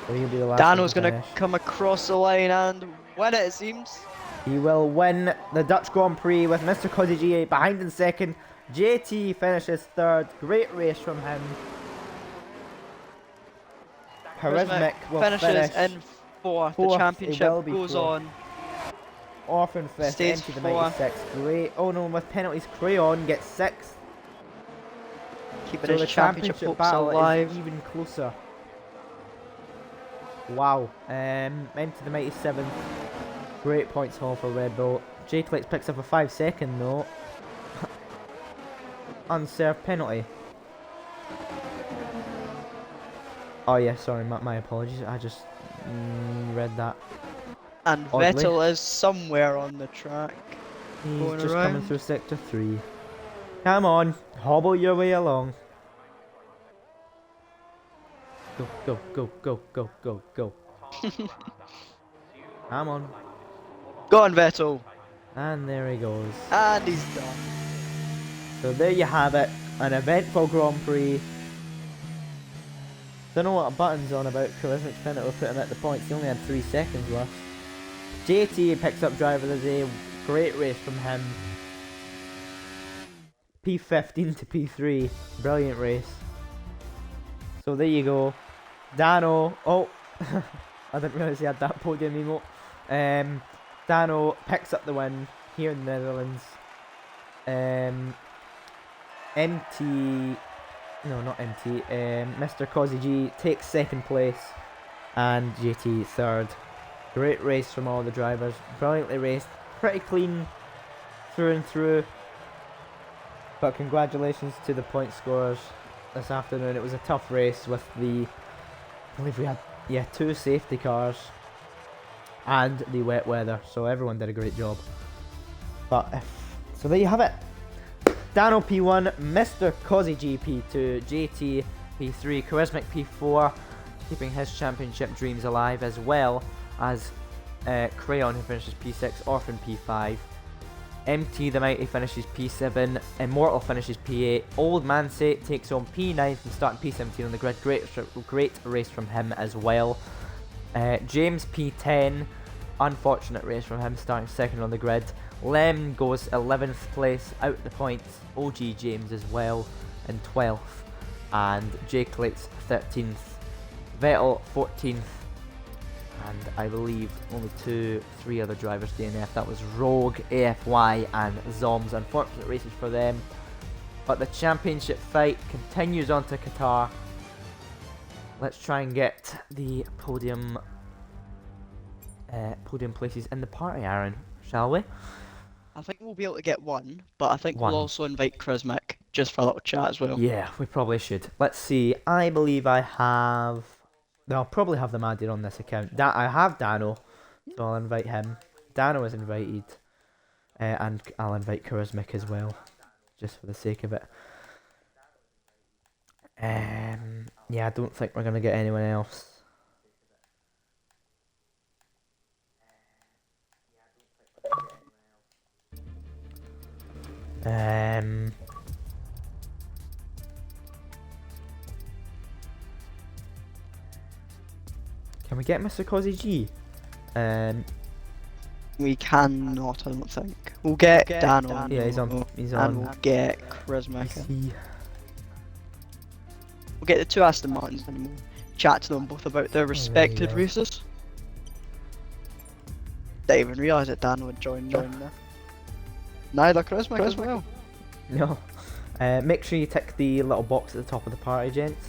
So he'll be the last. Dano's going to come across the line and win it seems. He will win the Dutch Grand Prix with Mr. Cozzy G behind in second. JT finishes third. Great race from him. Charismatic will finishes in fourth. The championship goes on. Orphan fifth, into the 96. Great. Oh no, with penalties, Crayon gets sixth. Keeping his championship battle alive. Is even closer. Wow. Into the 97th. Great points haul for Red Bull. J-Clix picks up a 5-second though. Unserved penalty. Oh yeah, sorry, my apologies. I just read that And oddly. Vettel is somewhere on the track. He's Going just coming around. through sector 3. Come on, hobble your way along. Go, go, go, go, go, go, go. Come on. Go on, Vettel. And there he goes. And he's done. So there you have it. An eventful Grand Prix. Don't know what a button's on about. Charisma's penalty will put him at the points. He only had 3 seconds left. JT picks up driver of the day. Great race from him. P15 to P3. Brilliant race. So there you go. Dano. Oh, I didn't realise he had that podium emote. Dano picks up the win here in the Netherlands. MT. No, not MT. Mr. Cozzy G takes second place. And JT third. Great race from all the drivers. Brilliantly raced. Pretty clean through and through. But congratulations to the point scorers this afternoon. It was a tough race with the, I believe we had, 2 safety cars and the wet weather. So everyone did a great job. But so there you have it. Dano P1, Mr. Cozzy G P2, JT P3, Charismatic P4, keeping his championship dreams alive, as well as Crayon, who finishes P6, Orphan P5, MT the Mighty finishes P7, Immortal finishes P8, Old Manse takes on P9 from starting P17 on the grid. Great race from him as well. James P10, unfortunate race from him, starting second on the grid. Lem goes 11th place out the points. OG James as well in 12th, and Jake Late's 13th. Vettel 14th, and I believe only 3 other drivers DNF. That was Rogue, AFY, and Zoms. Unfortunate races for them, but the championship fight continues on to Qatar. Let's try and get the podium places in the party, Aaron, shall we? I think we'll be able to get one, but I think One. we'll also invite Charismatic just for a little chat as well. Yeah, we probably should. Let's see. I believe I have. I'll probably have them added on this account. I have Dano, so I'll invite him. Dano is invited, and I'll invite Charismatic as well, just for the sake of it. Yeah, I don't think we're gonna get anyone else. Can we get Mr. Cozzy G? We cannot, I don't think. We'll get Dano. Yeah, he's on. He's And on. we'll get Charismatic. Is he? We'll get the 2 Aston Martins and we'll chat to them both about their respective go. races. Didn't even realise that Dano had joined there. Neither Charismatic as well. No. Make sure you tick the little box at the top of the party, gents.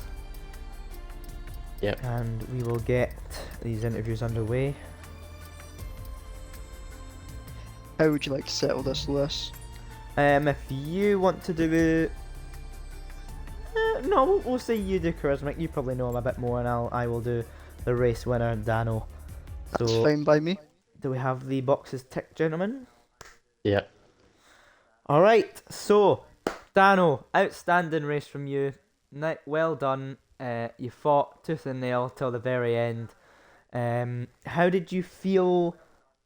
Yep. And we will get these interviews underway. How would you like to settle this, Lewis? If you want to do it, no, we'll say you do Charismatic. You probably know him a bit more, and I will do the race winner, Dano. That's So, fine by me. do we have the boxes ticked, gentlemen? Yep. All right. So, Dano, outstanding race from you. Well done. You fought tooth and nail till the very end. How did you feel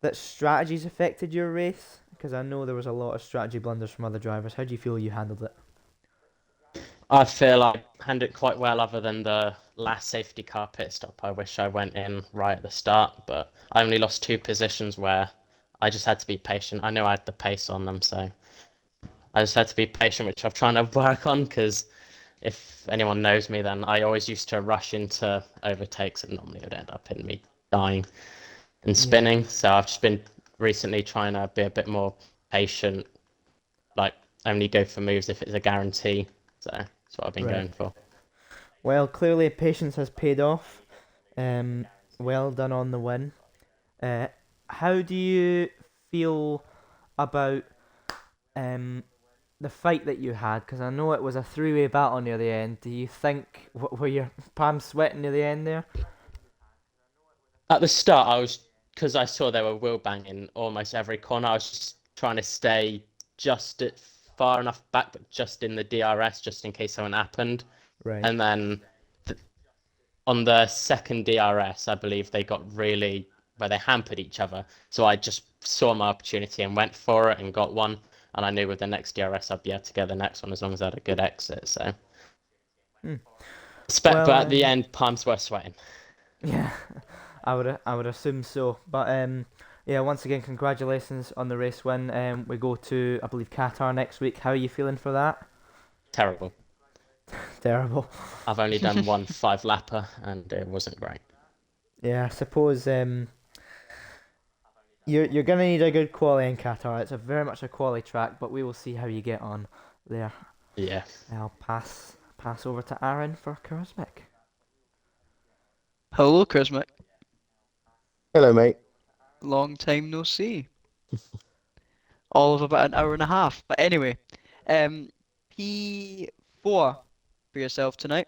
that strategies affected your race? Because I know there was a lot of strategy blunders from other drivers. How do you feel you handled it? I feel I handled it quite well, other than the last safety car pit stop. I wish I went in right at the start, but I only lost 2 positions where I just had to be patient. I know I had the pace on them, so I just had to be patient, which I'm trying to work on, because if anyone knows me, then I always used to rush into overtakes, and normally it would end up in me dying and spinning. So I've just been recently trying to be a bit more patient, like only go for moves if it's a guarantee. So that's what I've been going for. Well, clearly patience has paid off. Well done on the win. How do you feel about the the fight that you had, because I know it was a three-way battle near the end. Do you think were your palms sweating near the end there? At the start, because I saw they were wheel banging almost every corner. I was just trying to stay just far enough back, but just in the DRS, just in case something happened. Right. And then on the second DRS, I believe they got really where they hampered each other. So I just saw my opportunity and went for it and got one. And I knew with the next DRS I'd be able to get the next one as long as I had a good exit. So, Hmm. but Well, at the end, palms were sweating. yeah, I would assume so. But yeah, once again, congratulations on the race win. We go to, I believe, Qatar next week. How are you feeling for that? Terrible. Terrible. I've only done one 5-lapper and it wasn't great. Yeah, I suppose you're gonna need a good quali in Qatar. It's a very much a quali track, but we will see how you get on there. Yeah. I'll pass over to Aaron for Charismatic. Hello, Christmas. Hello, mate. Long time no see. All of about an hour and a half. But anyway, um, P4 for yourself tonight.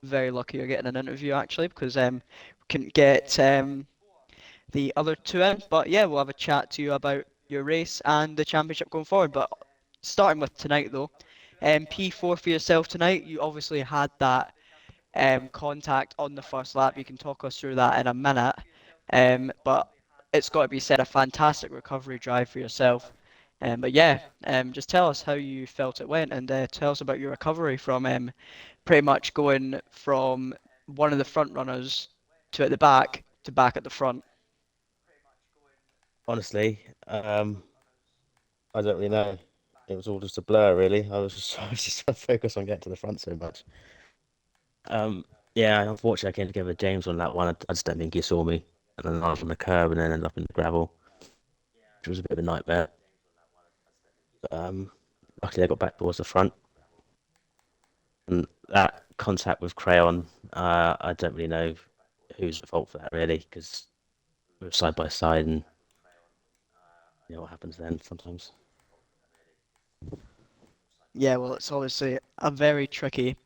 Very lucky you're getting an interview actually, because we couldn't get the other two in. But yeah, we'll have a chat to you about your race and the championship going forward. But starting with tonight though, P4 for yourself tonight. You obviously had that contact on the first lap. You can talk us through that in a minute. But it's got to be said, a fantastic recovery drive for yourself. But yeah, just tell us how you felt it went, and tell us about your recovery from pretty much going from one of the front runners to at the back to back at the front. Honestly, I don't really know. It was all just a blur, really. I was just trying to focus on getting to the front so much. Yeah, unfortunately, I came together with James on that one. I just don't think he saw me, and then I was on the curb and then ended up in the gravel, which was a bit of a nightmare. But, luckily, I got back towards the front, and that contact with Crayon, I don't really know who's at fault for that, really, because we were side by side, and you know what happens then sometimes. Yeah, well, it's obviously a very tricky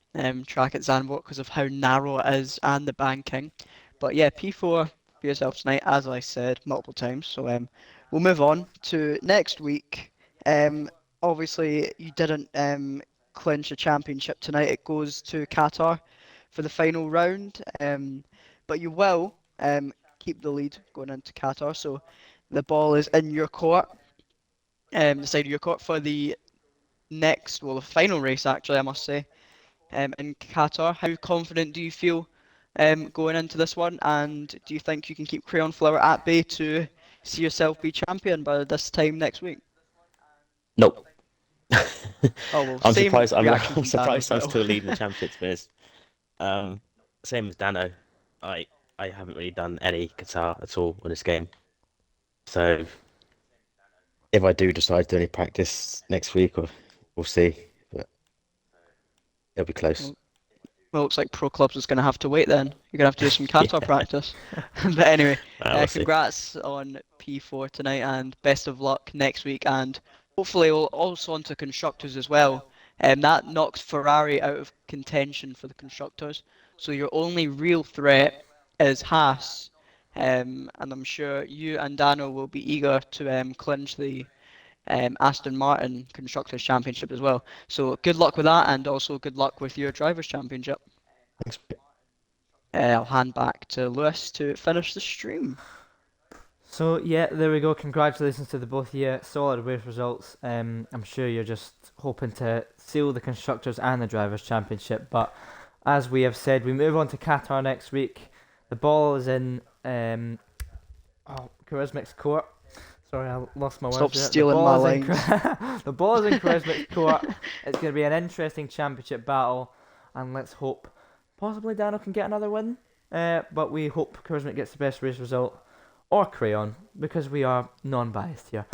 track at Zandvoort because of how narrow it is and the banking. But yeah, P4 for yourself tonight, as I said multiple times. So we'll move on to next week. Obviously, you didn't clinch a championship tonight. It goes to Qatar for the final round. But you will keep the lead going into Qatar. So the ball is in your court, the side of your court for the the final race actually, I must say, in Qatar. How confident do you feel going into this one, and do you think you can keep Crayon Flower at bay to see yourself be champion by this time next week? Nope. Oh well, I'm same surprised. I'm, reaction I'm from Dano. surprised I'm still leading the championship space. Same as Dano. I I haven't really done any guitar at all in this game. So if I do decide to do any practice next week, or we'll see. But it'll be close. Well, looks like Pro Clubs is going to have to wait then. You're going to have to do some Yeah, Qatar practice. But anyway, we'll see. congrats on P4 tonight and best of luck next week. And hopefully, we'll also on to constructors as well. That knocks Ferrari out of contention for the constructors. So your only real threat is Haas. And I'm sure you and Dano will be eager to clinch the Aston Martin Constructors Championship as well. So good luck with that, and also good luck with your Drivers Championship. Thanks. I'll hand back to Lewis to finish the stream. So yeah, there we go. Congratulations to the both of you. Solid race results. I'm sure you're just hoping to seal the constructors and the drivers' championship. But as we have said, we move on to Qatar next week. The ball is in Charismic's court. Sorry, I lost my words. Stop there. stealing my lines. The ball is in Charismic's court. It's going to be an interesting championship battle, and let's hope possibly Dano can get another win. But we hope Charismic gets the best race result, or Crayon, because we are non-biased here.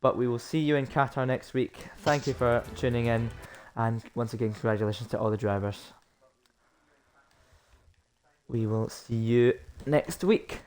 But we will see you in Qatar next week. Thank you for tuning in, and once again, congratulations to all the drivers. We will see you next week.